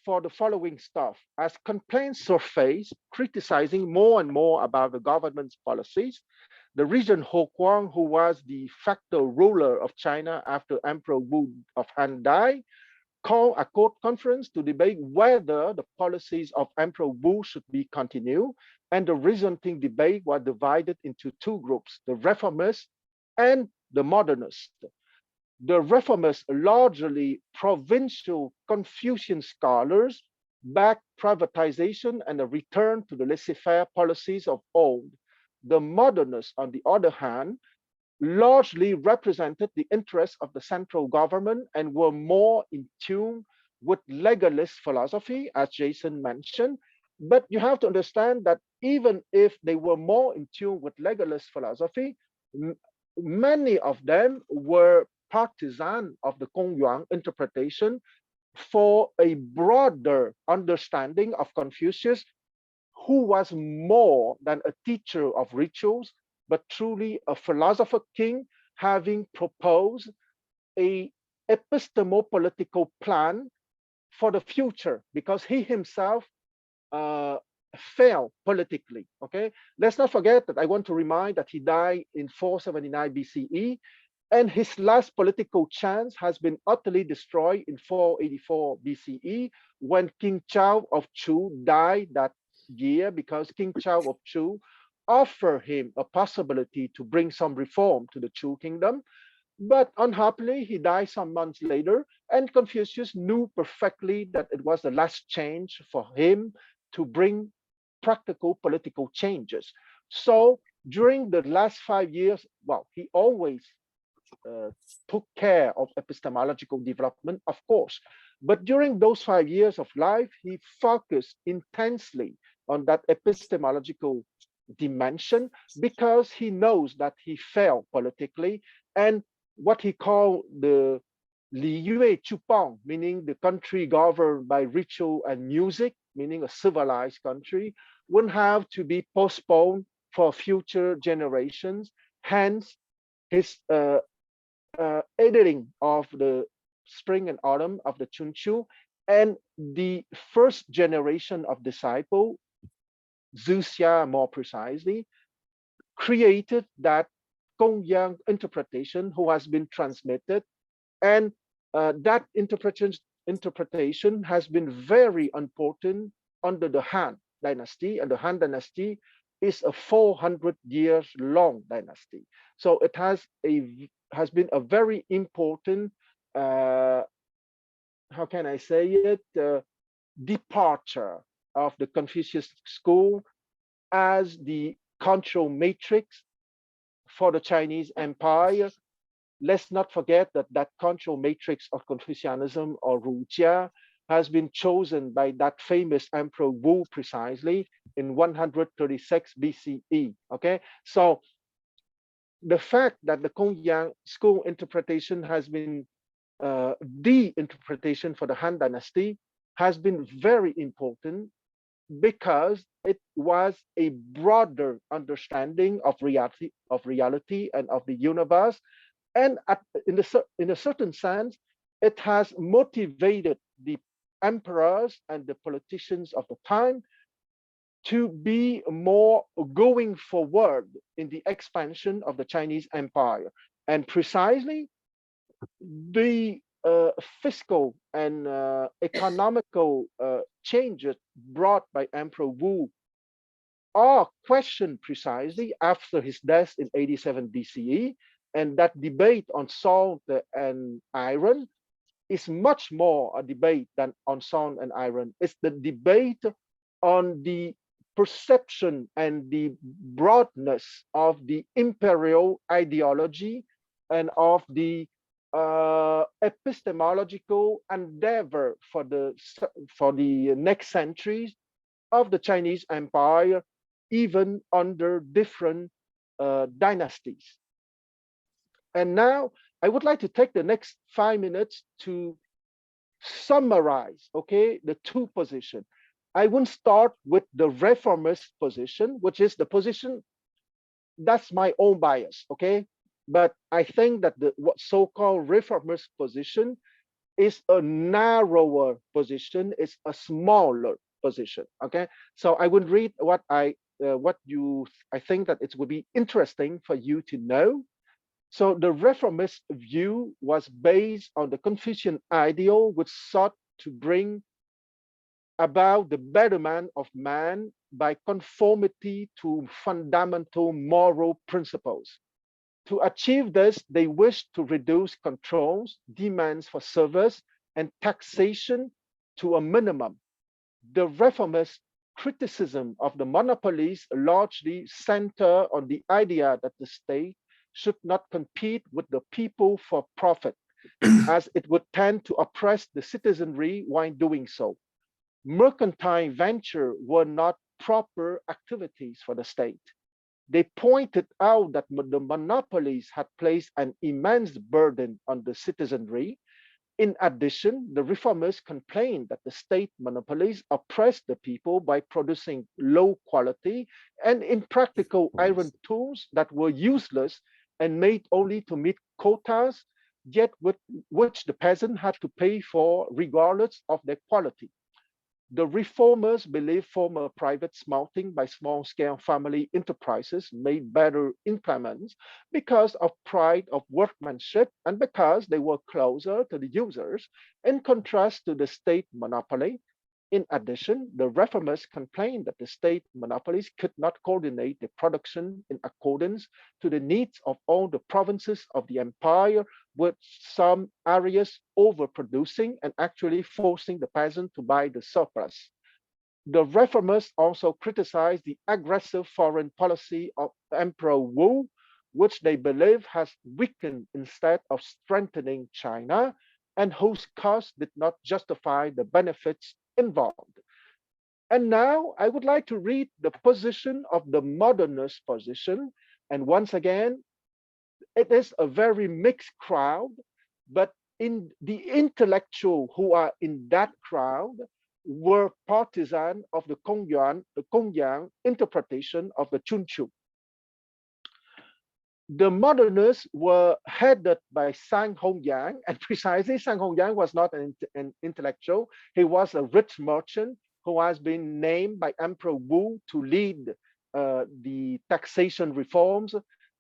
for the following stuff. As complaints surfaced, criticizing more and more about the government's policies, the regent Ho Guang, who was the de facto ruler of China after Emperor Wu of Han died, called a court conference to debate whether the policies of Emperor Wu should be continued, and the resulting debate was divided into two groups, the reformists and the modernists. The reformists, largely provincial Confucian scholars, backed privatization and a return to the laissez-faire policies of old. The modernists, on the other hand, largely represented the interests of the central government and were more in tune with legalist philosophy, as Jason mentioned. But you have to understand that even if they were more in tune with legalist philosophy, many of them were partisan of the Gongyuan interpretation for a broader understanding of Confucius, who was more than a teacher of rituals, but truly a philosopher king, having proposed a epistemo-political plan for the future, because he himself failed politically. Okay, let's not forget that I want to remind that he died in 479 BCE, and his last political chance has been utterly destroyed in 484 BCE when King Chao of Chu died that year, because King Chao of Chu offered him a possibility to bring some reform to the Chu kingdom. But unhappily, he died some months later, and Confucius knew perfectly that it was the last change for him to bring practical political changes. So during the last 5 years, well, he always took care of epistemological development, of course. But during those 5 years of life, he focused intensely on that epistemological dimension, because he knows that he failed politically, and what he called the Li Yue Chupang, meaning the country governed by ritual and music, meaning a civilized country, would have to be postponed for future generations. Hence, his editing of the spring and autumn of the Chunchu, and the first generation of disciple, Zuxia more precisely, created that Gongyang interpretation, who has been transmitted, and that interpretation has been very important under the Han dynasty, and the Han dynasty is a 400 years long dynasty. So it has been a very important, how can I say it, departure of the Confucius school as the control matrix for the Chinese Empire. Let's not forget that that control matrix of Confucianism, or Rujia, has been chosen by that famous Emperor Wu precisely in 136 BCE. Okay, so the fact that the Gongyang school interpretation has been the interpretation for the Han dynasty has been very important, because it was a broader understanding of reality and of the universe, and in a certain sense, it has motivated the emperors and the politicians of the time to be more going forward in the expansion of the Chinese Empire. And precisely the fiscal and economical changes brought by Emperor Wu are questioned precisely after his death in 87 BCE. And that debate on salt and iron is much more a debate than on salt and iron. It's the debate on the perception and the broadness of the imperial ideology and of the epistemological endeavor for the next centuries of the Chinese Empire, even under different dynasties. And now I would like to take the next 5 minutes to summarize, okay, the two positions. I won't start with the reformist position, which is the position that's my own bias, okay? But I think that the what so-called reformist position is a narrower position, is a smaller position, okay? So I would read what I think that it would be interesting for you to know. So the reformist view was based on the Confucian ideal, which sought to bring about the betterment of man by conformity to fundamental moral principles. To achieve this, they wished to reduce controls, demands for service, and taxation to a minimum. The reformist criticism of the monopolies largely center on the idea that the state should not compete with the people for profit, as it would tend to oppress the citizenry while doing so. Mercantile venture were not proper activities for the state. They pointed out that the monopolies had placed an immense burden on the citizenry. In addition, the reformers complained that the state monopolies oppressed the people by producing low quality and impractical iron tools that were useless and made only to meet quotas, yet with which the peasant had to pay for regardless of their quality. The reformers believe former private smelting by small-scale family enterprises made better implements because of pride of workmanship and because they were closer to the users, in contrast to the state monopoly. In addition, the reformers complained that the state monopolies could not coordinate the production in accordance to the needs of all the provinces of the empire, with some areas overproducing and actually forcing the peasant to buy the surplus. The reformers also criticized the aggressive foreign policy of Emperor Wu, which they believe has weakened instead of strengthening China, and whose costs did not justify the benefits involved. And now I would like to read the position of the modernist position. And once again, it is a very mixed crowd, but in the intellectual who are in that crowd were partisan of the Kongyang interpretation of the Chunchu. The modernists were headed by Sang Hongyang, and precisely Sang Hongyang was not an intellectual. He was a rich merchant who has been named by Emperor Wu to lead the taxation reforms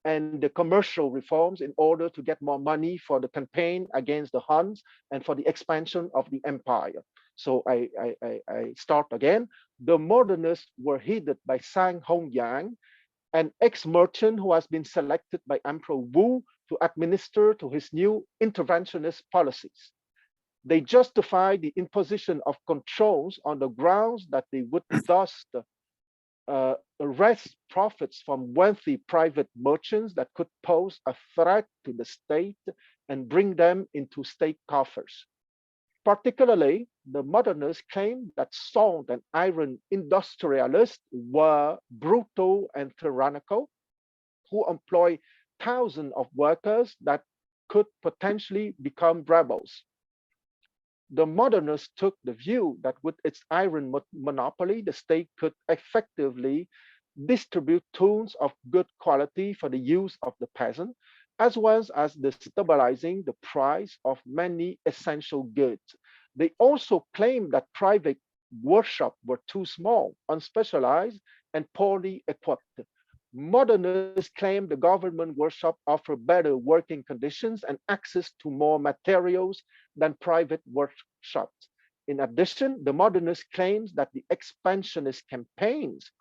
and the commercial reforms in order to get more money for the campaign against the Huns and for the expansion of the empire. So I start again. The modernists were headed by Sang Hongyang, an ex-merchant who has been selected by Emperor Wu to administer to his new interventionist policies. They justify the imposition of controls on the grounds that they would thus arrest profits from wealthy private merchants that could pose a threat to the state and bring them into state coffers. Particularly, the modernists claimed that salt and iron industrialists were brutal and tyrannical, who employ thousands of workers that could potentially become rebels. The modernists took the view that with its iron monopoly, the state could effectively distribute tools of good quality for the use of the peasant, as well as stabilizing the price of many essential goods. They also claimed that private workshops were too small, unspecialized, and poorly equipped. Modernists claimed the government workshop offered better working conditions and access to more materials than private workshops. In addition, the modernist claims that the expansionist campaigns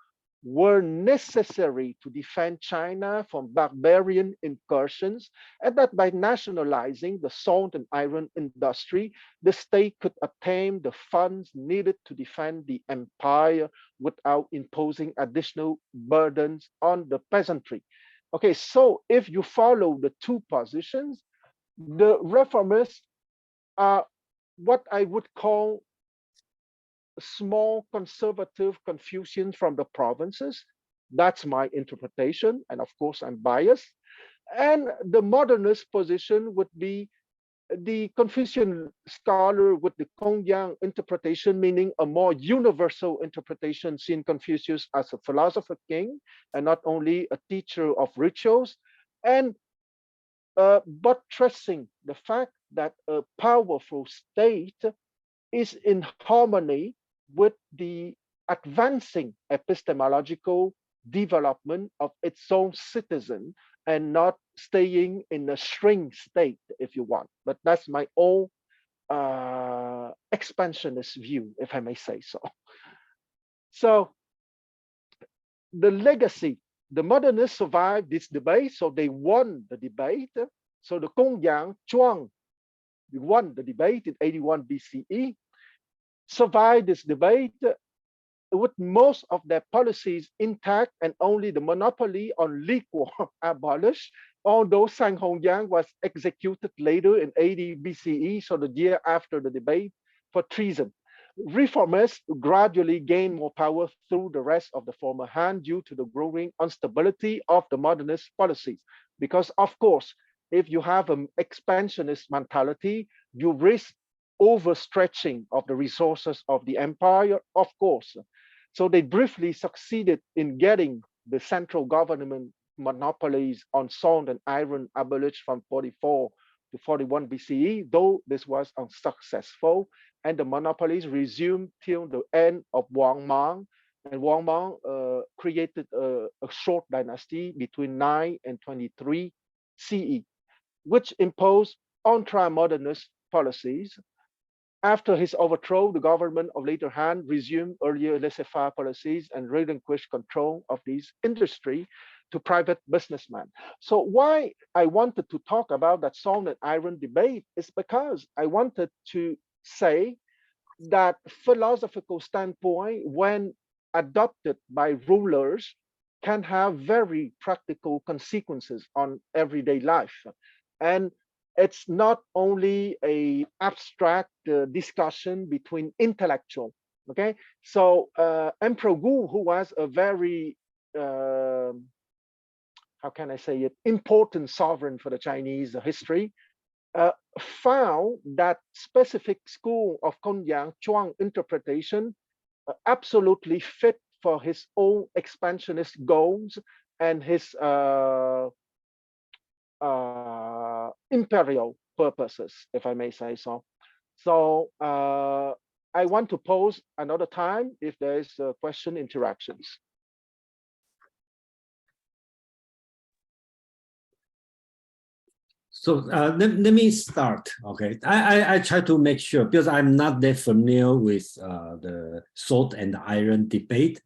were necessary to defend China from barbarian incursions, and that by nationalizing the salt and iron industry, the state could obtain the funds needed to defend the empire without imposing additional burdens on the peasantry. Okay, so if you follow the two positions, the reformists are what I would call small conservative Confucians from the provinces. That's my interpretation. And of course, I'm biased. And the modernist position would be the Confucian scholar with the Kongyang interpretation, meaning a more universal interpretation, seen Confucius as a philosopher king and not only a teacher of rituals, and buttressing the fact that a powerful state is in harmony with the advancing epistemological development of its own citizen and not staying in a shrink state, if you want. But that's my own expansionist view, if I may say so. So the legacy, the modernists survived this debate, so they won the debate. So the Kongyang Zhuang won the debate in 81 BCE, survived this debate with most of their policies intact and only the monopoly on liquor abolished, although Sang Hongyang was executed later in 80 BCE, so the year after the debate, for treason. Reformers gradually gained more power through the rest of the former Han due to the growing instability of the modernist policies. Because of course, if you have an expansionist mentality, you risk overstretching of the resources of the empire, of course. So they briefly succeeded in getting the central government monopolies on salt and iron abolished from 44 to 41 BCE, though this was unsuccessful, and the monopolies resumed till the end of Wang Mang. And Wang Mang created a short dynasty between 9 and 23 CE, which imposed ultra-modernist policies. After his overthrow, the government of later Han resumed earlier laissez-faire policies and relinquished control of this industry to private businessmen. So why I wanted to talk about that salt and iron debate is because I wanted to say that philosophical standpoint, when adopted by rulers, can have very practical consequences on everyday life. And it's not only an abstract discussion between intellectual, okay? So Emperor Wu, who was a very, how can I say it, important sovereign for the Chinese history, found that specific school of Kongyang Zhuang interpretation absolutely fit for his own expansionist goals and his imperial purposes, if I may say so. So I want to pose another time if there is a question interactions. So let me start. Okay, I try to make sure because I'm not that familiar with the salt and iron debate.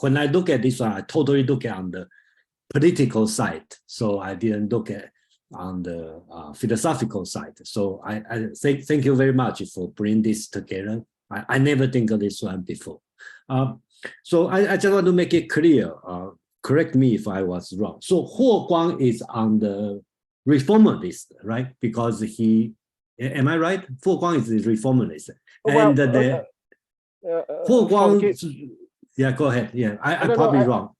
When I look at this one, I totally look at on the political side. So I didn't look at on the philosophical side. So I thank you very much for bringing this together. I never think of this one before. So I just want to make it clear. Correct me if I was wrong. So Huo Guang is on the reformer list, right? Because he, am I right? Huo Guang is the reformer list. And the Huo Guang, yeah, go ahead. Yeah, I'm probably wrong.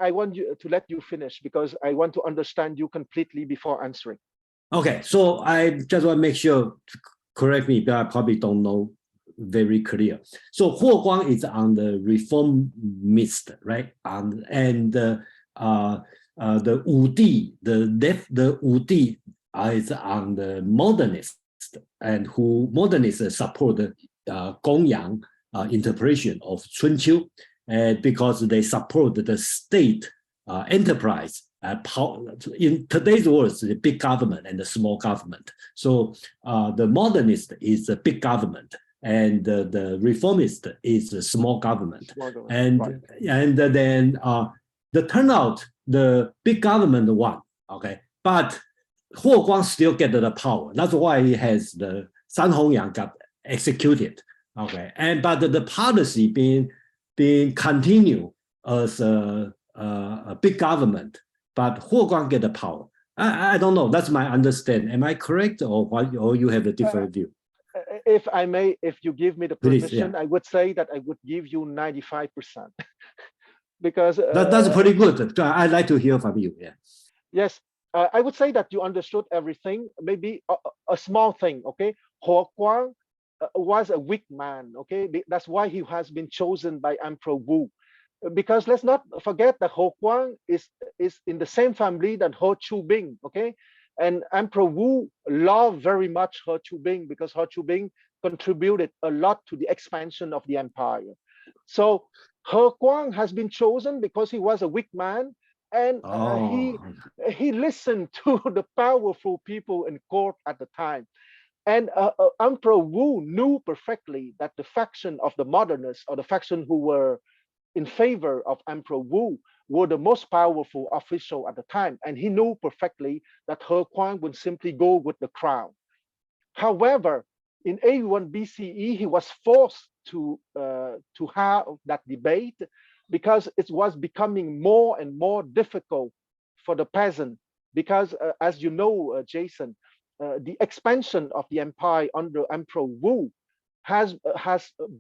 I want you to let you finish because I want to understand you completely before answering. Okay, so I just want to make sure, correct me, but I probably don't know very clear. So Huo Guang is on the reformist, right? And the Wu Di, the Wu Di is on the modernist, and who modernists support the Gongyang interpretation of Chunqiu. Because they support the state enterprise. In today's words, the big government and the small government. So the modernist is the big government, and the reformist is the small government. And right. And then the turnout, the big government won. Okay, but Huo Guang still get the power. That's why he has the San Hongyang got executed. Okay, and but the policy being continued as a big government, but Huo Guang get the power. I don't know. That's my understanding. Am I correct, or you have a different view? If I may, if you give me the permission, please, yeah. I would say that I would give you 95%, because that's pretty good. I'd like to hear from you. Yeah. Yes. I would say that you understood everything. Maybe a small thing, okay? Ho Guang was a weak man, okay? That's why he has been chosen by Emperor Wu. Because let's not forget that Ho Guang is in the same family that Ho Chu-bing, okay? And Emperor Wu loved very much Ho Chu-bing because Ho Chu-bing contributed a lot to the expansion of the empire. So He Guang has been chosen because he was a weak man, and he listened to the powerful people in court at the time. And Emperor Wu knew perfectly that the faction of the modernists, or the faction who were in favor of Emperor Wu, were the most powerful official at the time. And he knew perfectly that He Guang would simply go with the crown. However, in 81 BCE, he was forced to have that debate because it was becoming more and more difficult for the peasant. Because as you know, Jason, the expansion of the empire under Emperor Wu has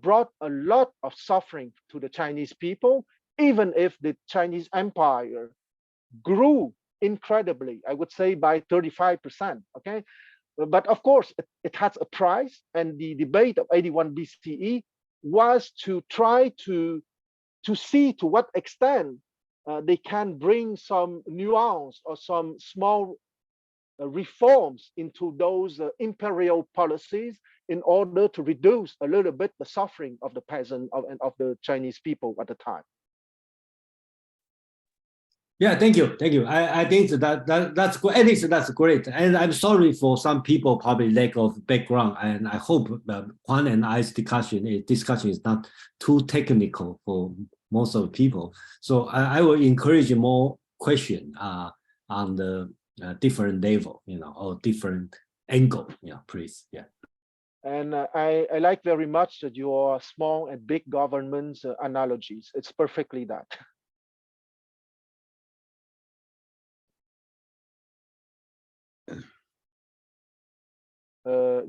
brought a lot of suffering to the Chinese people, even if the Chinese empire grew incredibly, I would say by 35%, okay? But of course, it has a price, and the debate of 81 BCE was to try to see to what extent they can bring some nuance or some small reforms into those imperial policies in order to reduce a little bit the suffering of the peasant of the Chinese people at the time. Yeah, thank you. I think that's great. At least that's great. And I'm sorry for some people probably lack of background. And I hope Juan and I's discussion is not too technical for most of the people. So I will encourage more question on the different level, or different angle. Yeah, please. Yeah. And I like very much your small and big governments analogies. It's perfectly that.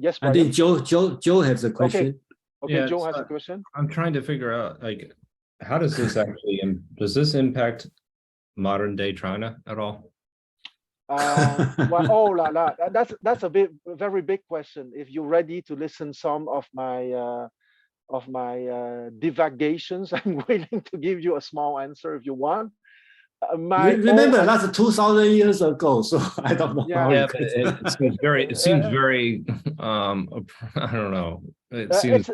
Yes, Brian? I think Joe has a question. Okay, Yeah, Joe has so a question. I'm trying to figure out, like, how does this actually, does this impact modern day China at all? Well, oh la la, that's a very big question. If you're ready to listen some of my divagations, I'm willing to give you a small answer if you want. Remember, that's 2,000 years ago, so I don't know. Yeah. Yeah, but it seems very, I don't know. It seems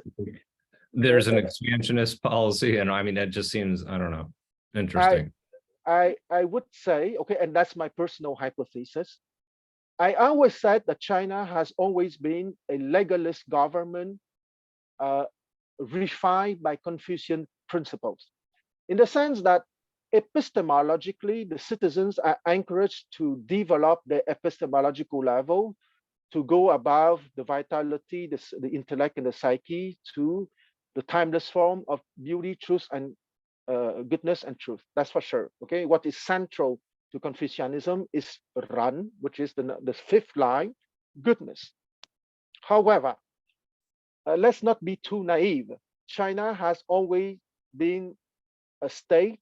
there's an expansionist policy, and I mean, that just seems, I don't know, interesting. I would say, okay, and that's my personal hypothesis. I always said that China has always been a legalist government refined by Confucian principles, in the sense that epistemologically, the citizens are encouraged to develop their epistemological level, to go above the vitality, the intellect, and the psyche to the timeless form of beauty, truth, and goodness and truth. That's for sure. Okay, what is central to Confucianism is Ran, which is the fifth line, goodness. However, let's not be too naive. China has always been a state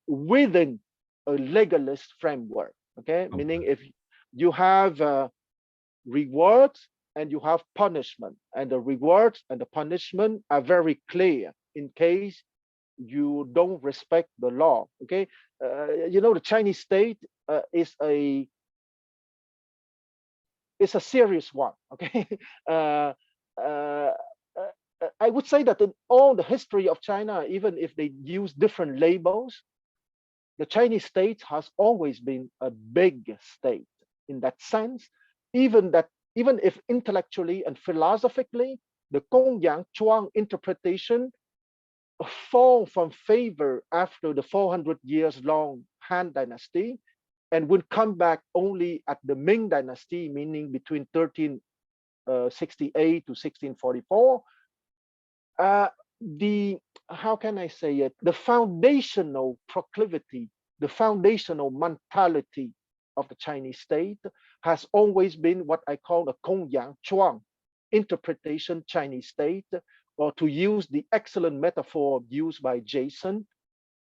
within a legalist framework. Okay, meaning if you have rewards and you have punishment, and the rewards and the punishment are very clear in case you don't respect the law. Okay, the Chinese state is a serious one. Okay, I would say that in all the history of China, even if they use different labels, the Chinese state has always been a big state in that sense. Even if intellectually and philosophically, the Gongyang Chuang interpretation fall from favor after the 400 years long Han Dynasty, and would come back only at the Ming Dynasty, meaning between 1368 to 1644. How can I say it? The foundational proclivity, the foundational mentality of the Chinese state has always been what I call a Gongyang Chuang interpretation Chinese state, or to use the excellent metaphor used by Jason,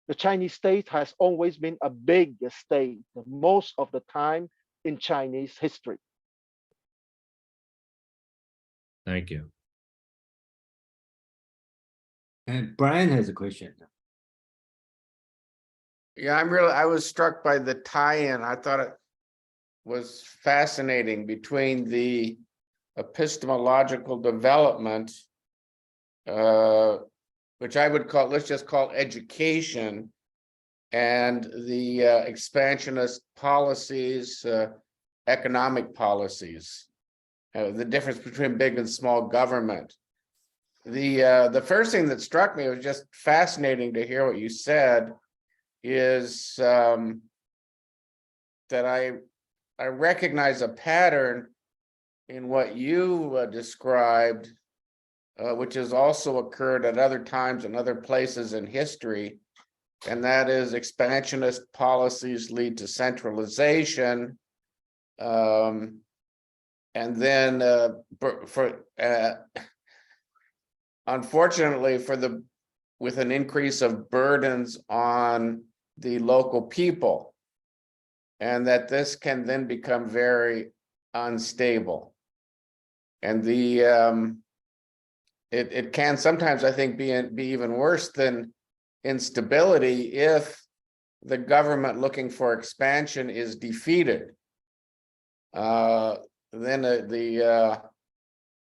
The Chinese state has always been a big state most of the time in Chinese history. Thank you. And Brian has a question. Yeah, I was struck by the tie-in. I thought it was fascinating between the epistemological development, which I would call, let's just call education, and the expansionist policies, economic policies, the difference between big and small government. The first thing that struck me, was just fascinating to hear what you said, is that I recognize a pattern in what you described, which has also occurred at other times and other places in history, and that is expansionist policies lead to centralization, and then unfortunately with an increase of burdens on the local people, and that this can then become very unstable. And it can sometimes, I think, be even worse than instability if the government looking for expansion is defeated. Then the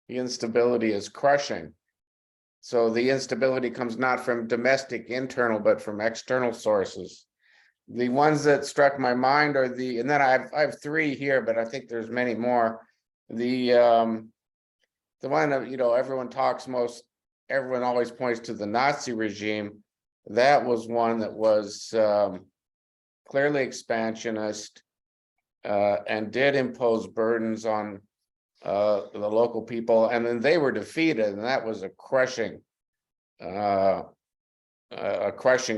instability is crushing. So the instability comes not from domestic internal, but from external sources. The ones that struck my mind are and then I have three here, but I think there's many more. The one that, everyone always points to the Nazi regime. That was one that was clearly expansionist and did impose burdens on the local people, and then they were defeated, and that was a crushing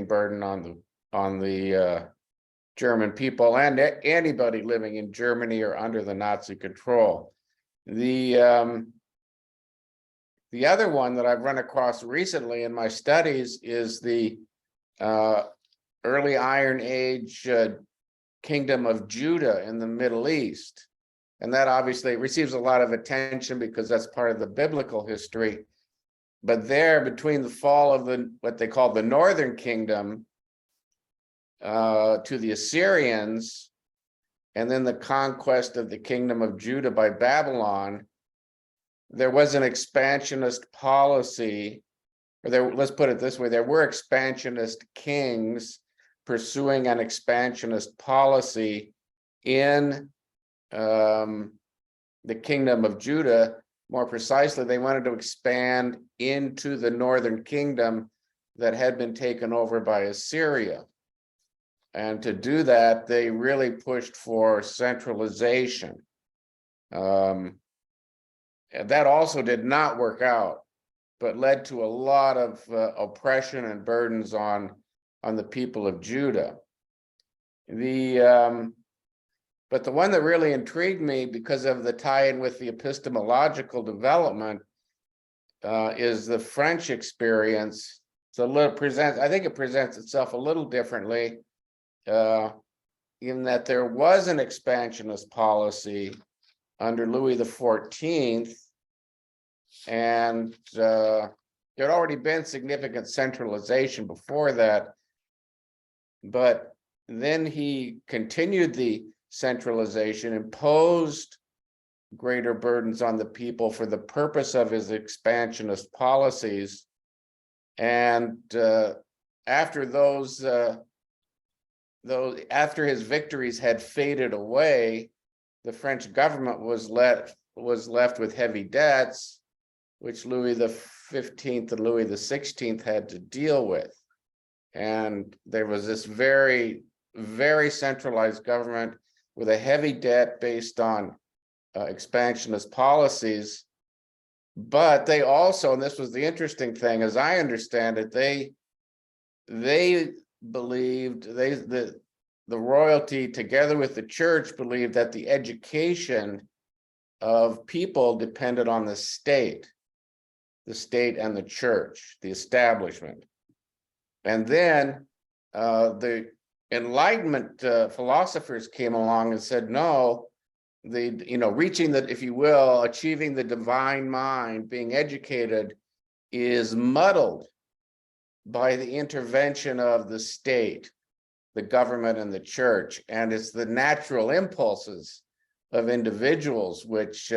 burden on the German people and anybody living in Germany or under the Nazi control. The other one that I've run across recently in my studies is the early Iron Age kingdom of Judah in the Middle East. And that obviously receives a lot of attention because that's part of the biblical history. But there, between the fall of what they call the Northern Kingdom to the Assyrians, and then the conquest of the kingdom of Judah by Babylon, there was an expansionist policy, let's put it this way, there were expansionist kings pursuing an expansionist policy in the kingdom of Judah. More precisely, they wanted to expand into the northern kingdom that had been taken over by Assyria. And to do that, they really pushed for centralization. And that also did not work out, but led to a lot of oppression and burdens on the people of Judah. But the one that really intrigued me because of the tie-in with the epistemological development is the French experience. I think it presents itself a little differently, in that there was an expansionist policy under Louis XIV, and there had already been significant centralization before that, but then he continued the centralization, imposed greater burdens on the people for the purpose of his expansionist policies. And after after his victories had faded away, the French government was left with heavy debts, which Louis XV and Louis XVI had to deal with. And there was this very, very centralized government with a heavy debt based on expansionist policies. But they also, and this was the interesting thing, as I understand it, they believed, the royalty together with the church believed that the education of people depended on the state and the church, the establishment. And then the Enlightenment philosophers came along and said, no, reaching the, if you will, achieving the divine mind, being educated, is muddled by the intervention of the state, the government, and the church. And it's the natural impulses of individuals which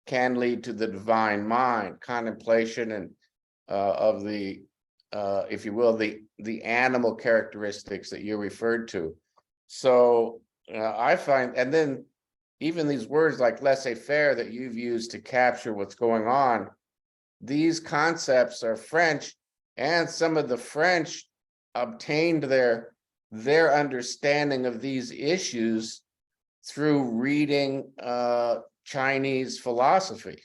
can lead to the divine mind, contemplation, and of the, if you will, the animal characteristics that you referred to. So I find, and then even these words like laissez-faire that you've used to capture what's going on, these concepts are French, and some of the French obtained their understanding of these issues through reading Chinese philosophy.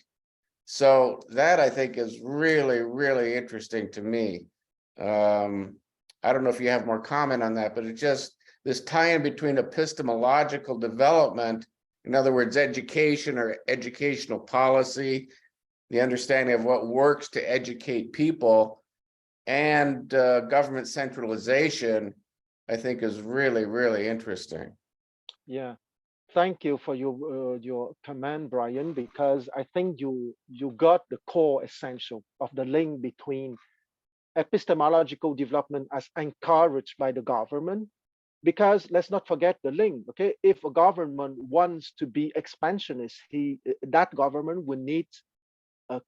So that, I think, is really, really interesting to me. I don't know if you have more comment on that, but it just, this tie-in between epistemological development, in other words, education or educational policy, the understanding of what works to educate people, and government centralization, I think is really, really interesting. Yeah, thank you for your comment, Brian, because I think you got the core essential of the link between epistemological development as encouraged by the government. Because let's not forget the link, okay? If a government wants to be expansionist, that government will need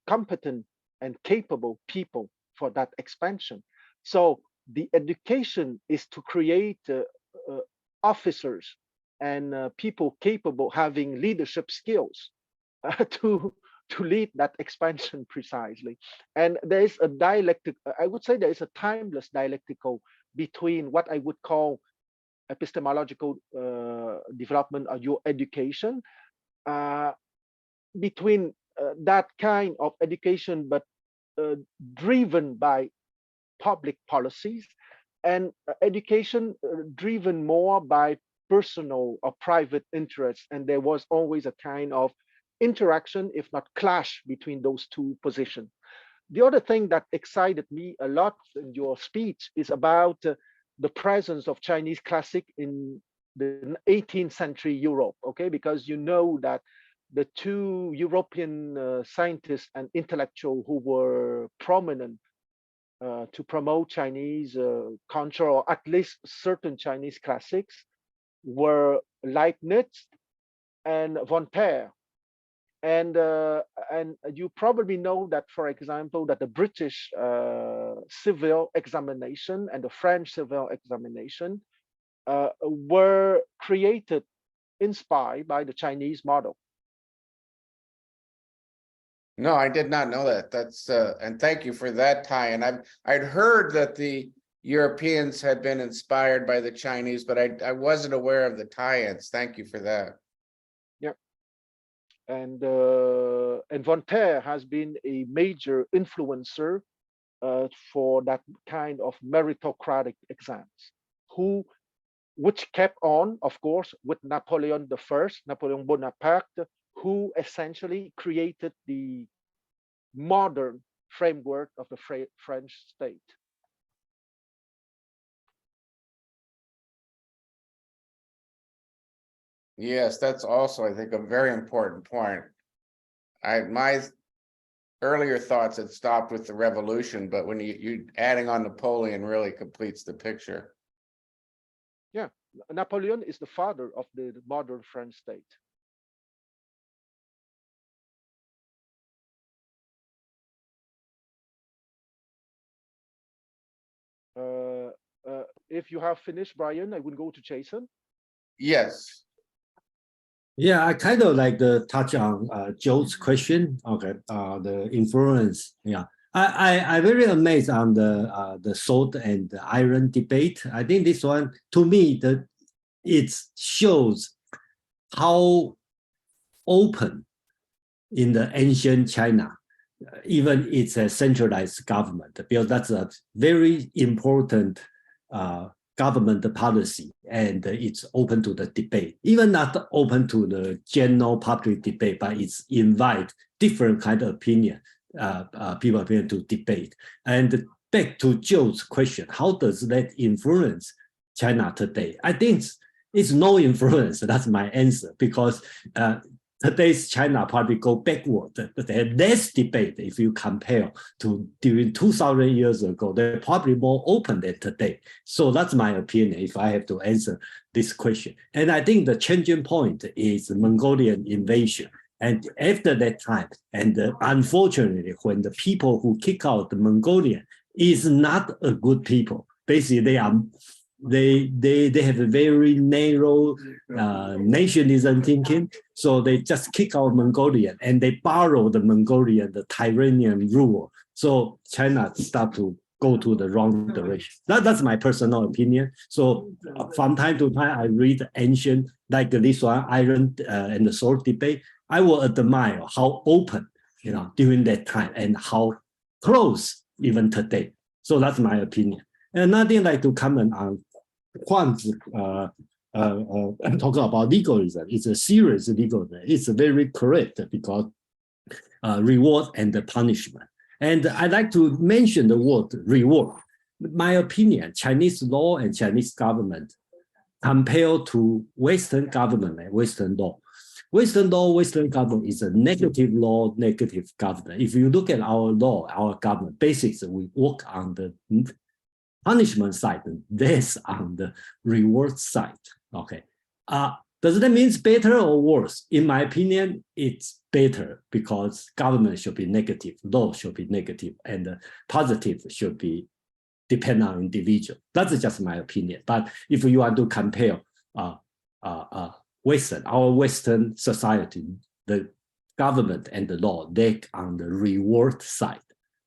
competent and capable people for that expansion. So the education is to create officers and people capable having leadership skills to lead that expansion precisely. And there is a dialectic, I would say there is a timeless dialectical between what I would call epistemological development of your education, between that kind of education, but driven by public policies, and education driven more by personal or private interests. And there was always a kind of interaction, if not clash, between those two positions. The other thing that excited me a lot in your speech is about the presence of Chinese classic in the 18th century Europe, okay? Because you know that the two European scientists and intellectuals who were prominent to promote Chinese culture, or at least certain Chinese classics, were Leibniz and Voltaire. And you probably know that, for example, that the British civil examination and the French civil examination were created, inspired by the Chinese model. No, I did not know that. That's and thank you for that tie-in. I'd heard that the Europeans had been inspired by the Chinese, but I wasn't aware of the tie-ins. Thank you for that. And Voltaire has been a major influencer for that kind of meritocratic exams, which kept on, of course, with Napoleon I, Napoleon Bonaparte, who essentially created the modern framework of the French state. Yes, that's also, I think, a very important point. My earlier thoughts had stopped with the revolution, but when you adding on Napoleon really completes the picture. Yeah, Napoleon is the father of the modern French state. If you have finished, Brian, I would go to Jason. Yes. Yeah, I kind of like the touch on Joe's question. Okay, the influence. Yeah, I'm very amazed on the sword and the iron debate. I think this one, to me, it shows how open in the ancient China, even it's a centralized government, because that's a very important government policy, and it's open to the debate, even not open to the general public debate, but it's invite different kind of opinion, people opinion to debate. And back to Joe's question, how does that influence China today? I think it's no influence. That's my answer, because today's China probably go backward. There's less debate if you compare to during 2,000 years ago. They're probably more open than today. So that's my opinion if I have to answer this question. And I think the changing point is Mongolian invasion. And after that time, and unfortunately, when the people who kick out the Mongolian is not a good people, basically they have a very narrow nationalism thinking. So they just kick out Mongolian and they borrow the Mongolian, the Tyrannian rule. So China start to go to the wrong direction. That's my personal opinion. So from time to time, I read ancient, like this one, Iron and the Sword debate. I will admire how open, during that time, and how close even today. So that's my opinion. And nothing like to comment on Huang's talking about legalism. It's a serious legalism. It's very correct, because reward and the punishment. And I'd like to mention the word reward. My opinion, Chinese law and Chinese government compared to Western government and Western law. Western law, Western government is a negative law, negative government. If you look at our law, our government, basically we work on the punishment side, less on the reward side. Okay. Does that mean it's better or worse? In my opinion, it's better, because government should be negative, law should be negative, and positive should be depend on individual. That's just my opinion. But if you want to compare our Western society, the government and the law, they on the reward side.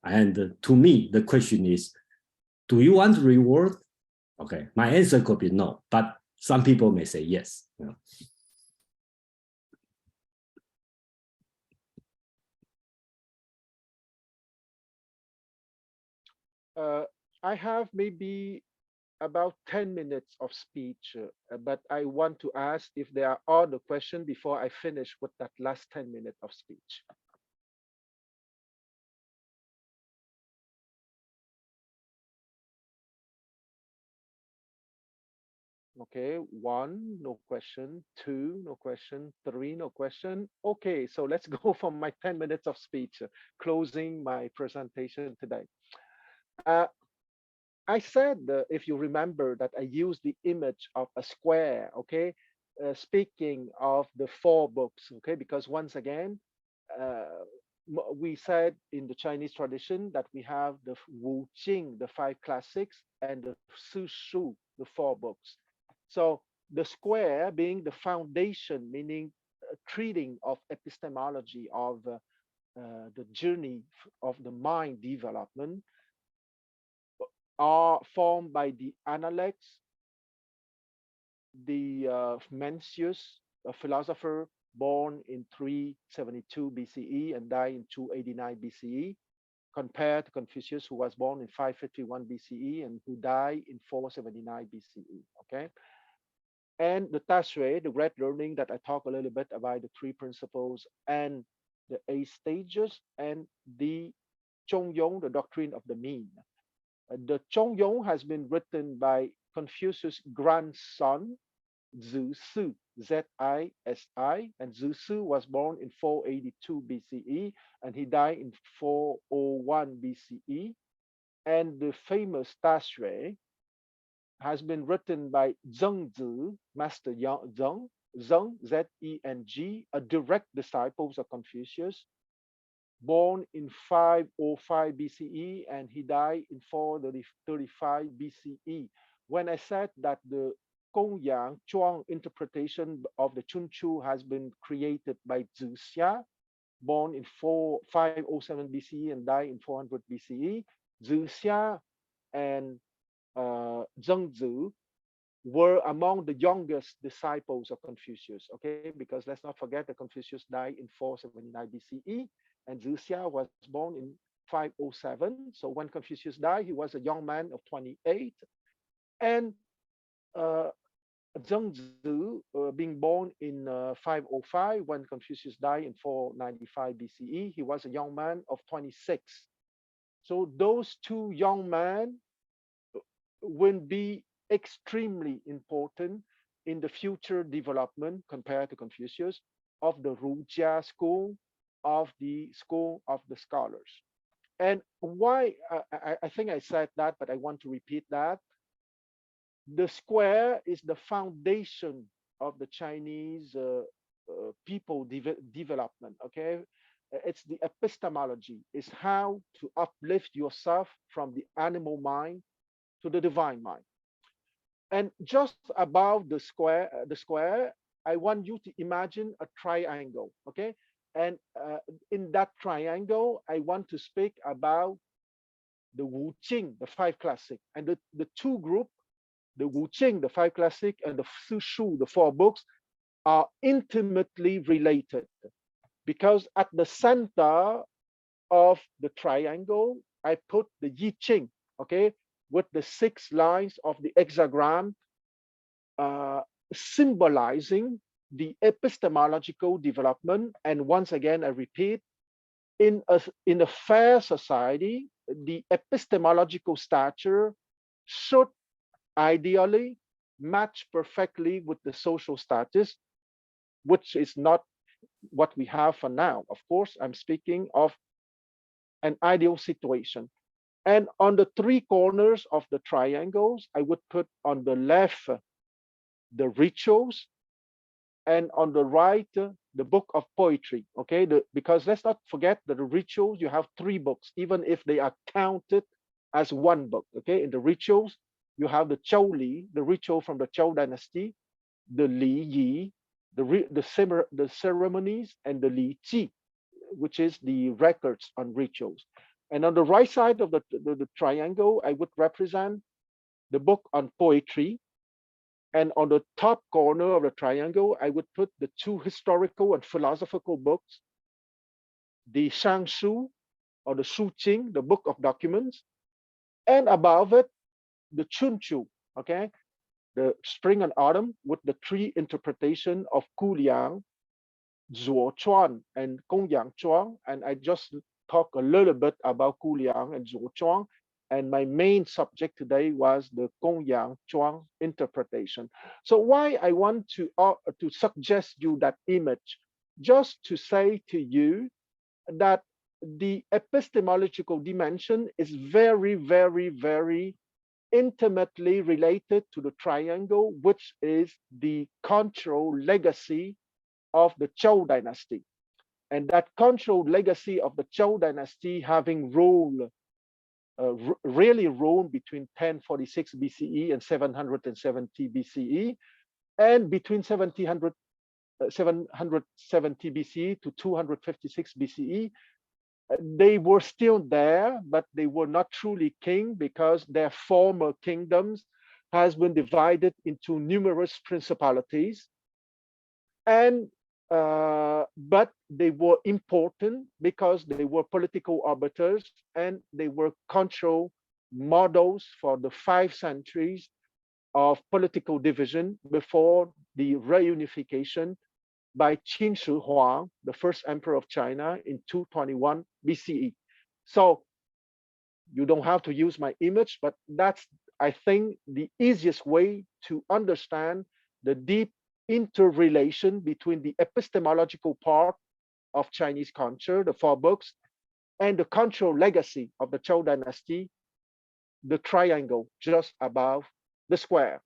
And to me, the question is, do you want reward? Okay, my answer could be no, but some people may say yes. I have maybe about 10 minutes of speech, but I want to ask if there are other questions before I finish with that last 10 minutes of speech. Okay, 1, no question. 2, no question. 3, no question. Okay, so let's go for my 10 minutes of speech, closing my presentation today. I said, if you remember, that I used the image of a square, okay, speaking of the 4 books, okay, because once again, we said in the Chinese tradition that we have the Yijing, the 5 classics, and the Shu, the 4 books. So the square being the foundation, meaning treating of epistemology, of the journey of the mind development, are formed by the Analects, the Mencius, a philosopher born in 372 BCE and died in 289 BCE, compared to Confucius, who was born in 551 BCE and who died in 479 BCE. Okay. And the Tashui, the great learning that I talk a little bit about the 3 principles and the 8 stages, and the Zhongyong, the doctrine of the mean. The Zhongyong has been written by Confucius' grandson, Zisi, Z-I-S-I, and Zisi was born in 482 BCE, and he died in 401 BCE. And the famous Tashui has been written by Zhengzi, Master Zheng, Z-E-N-G, a direct disciple of Confucius, born in 505 BCE, and he died in 435 BCE. When I said that the Gongyang Zhuang interpretation of the Chunchu has been created by Zhu Xia, born in 507 BCE and died in 400 BCE, Zhu Xia and Zhengzi were among the youngest disciples of Confucius, okay? Because let's not forget that Confucius died in 479 BCE, and Zhu Xia was born in 507. So when Confucius died, he was a young man of 28. And Zhengzi, being born in 505, when Confucius died in 495 BCE, he was a young man of 26. So those two young men will be extremely important in the future development compared to Confucius of the Rujia school, of the school of the scholars. And why, I think I said that, but I want to repeat that. The square is the foundation of the Chinese people development, okay? It's the epistemology, is how to uplift yourself from the animal mind to the divine mind. And just above the square, I want you to imagine a triangle, okay? And in that triangle, I want to speak about the Yijing, the 5 classic, and the two groups, the Yijing, the 5 classic, and the FUZHI'S, the 4 books, are intimately related, because at the center of the triangle, I put the Yijing, okay, with the 6 lines of the hexagram, symbolizing the epistemological development. And once again, I repeat, in a fair society, the epistemological stature should ideally match perfectly with the social status, which is not what we have for now. Of course, I'm speaking of an ideal situation. And on the 3 corners of the triangles, I would put on the left the rituals, and on the right the book of poetry, okay? Because let's not forget that the rituals, you have 3 books, even if they are counted as 1 book, okay? In the rituals, you have the Zhou Li, the ritual from the Zhou dynasty, the Li Yi, the ceremonies, and the Li Ji, which is the records on rituals. And on the right side of the triangle, I would represent the book on poetry. And on the top corner of the triangle, I would put the 2 historical and philosophical books, the Shangshu, or the Shuqing, the book of documents, and above it, the Chunchu, okay, the spring and autumn, with the 3 interpretation of Ku Liang, Zuo Chuan, and Gong Yang Chuang. And I just talk a little bit about Ku Liang and Zuo Chuan. And my main subject today was the Gong Yang Chuang interpretation. So why I want to suggest you that image, just to say to you that the epistemological dimension is very, very, very intimately related to the triangle, which is the cultural legacy of the Zhou dynasty. And that cultural legacy of the Zhou dynasty, having ruled really ruled between 1046 BCE and 770 BCE, and between 770 BCE to 256 BCE, they were still there, but they were not truly king, because their former kingdoms has been divided into numerous principalities. And but they were important because they were political arbiters, and they were cultural models for the 5 centuries of political division before the reunification by Qin Shi Huang, the 1st emperor of China, in 221 BCE. So you don't have to use my image, but that's, I think, the easiest way to understand the deep interrelation between the epistemological part of Chinese culture, the 4 books, and the cultural legacy of the Zhou dynasty, the triangle just above the square.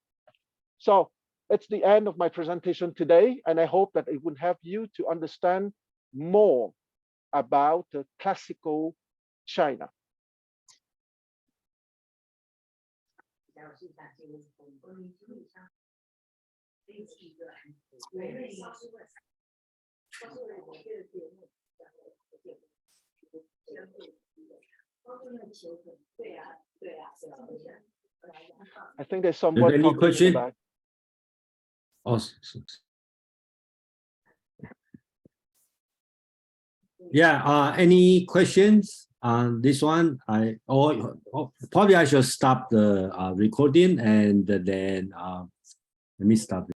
So it's the end of my presentation today, and I hope that it would help you to understand more about classical China. I think there's someone any talking question? in the back. Oh, yeah, any questions on this one? Probably I should stop the recording, and then let me stop.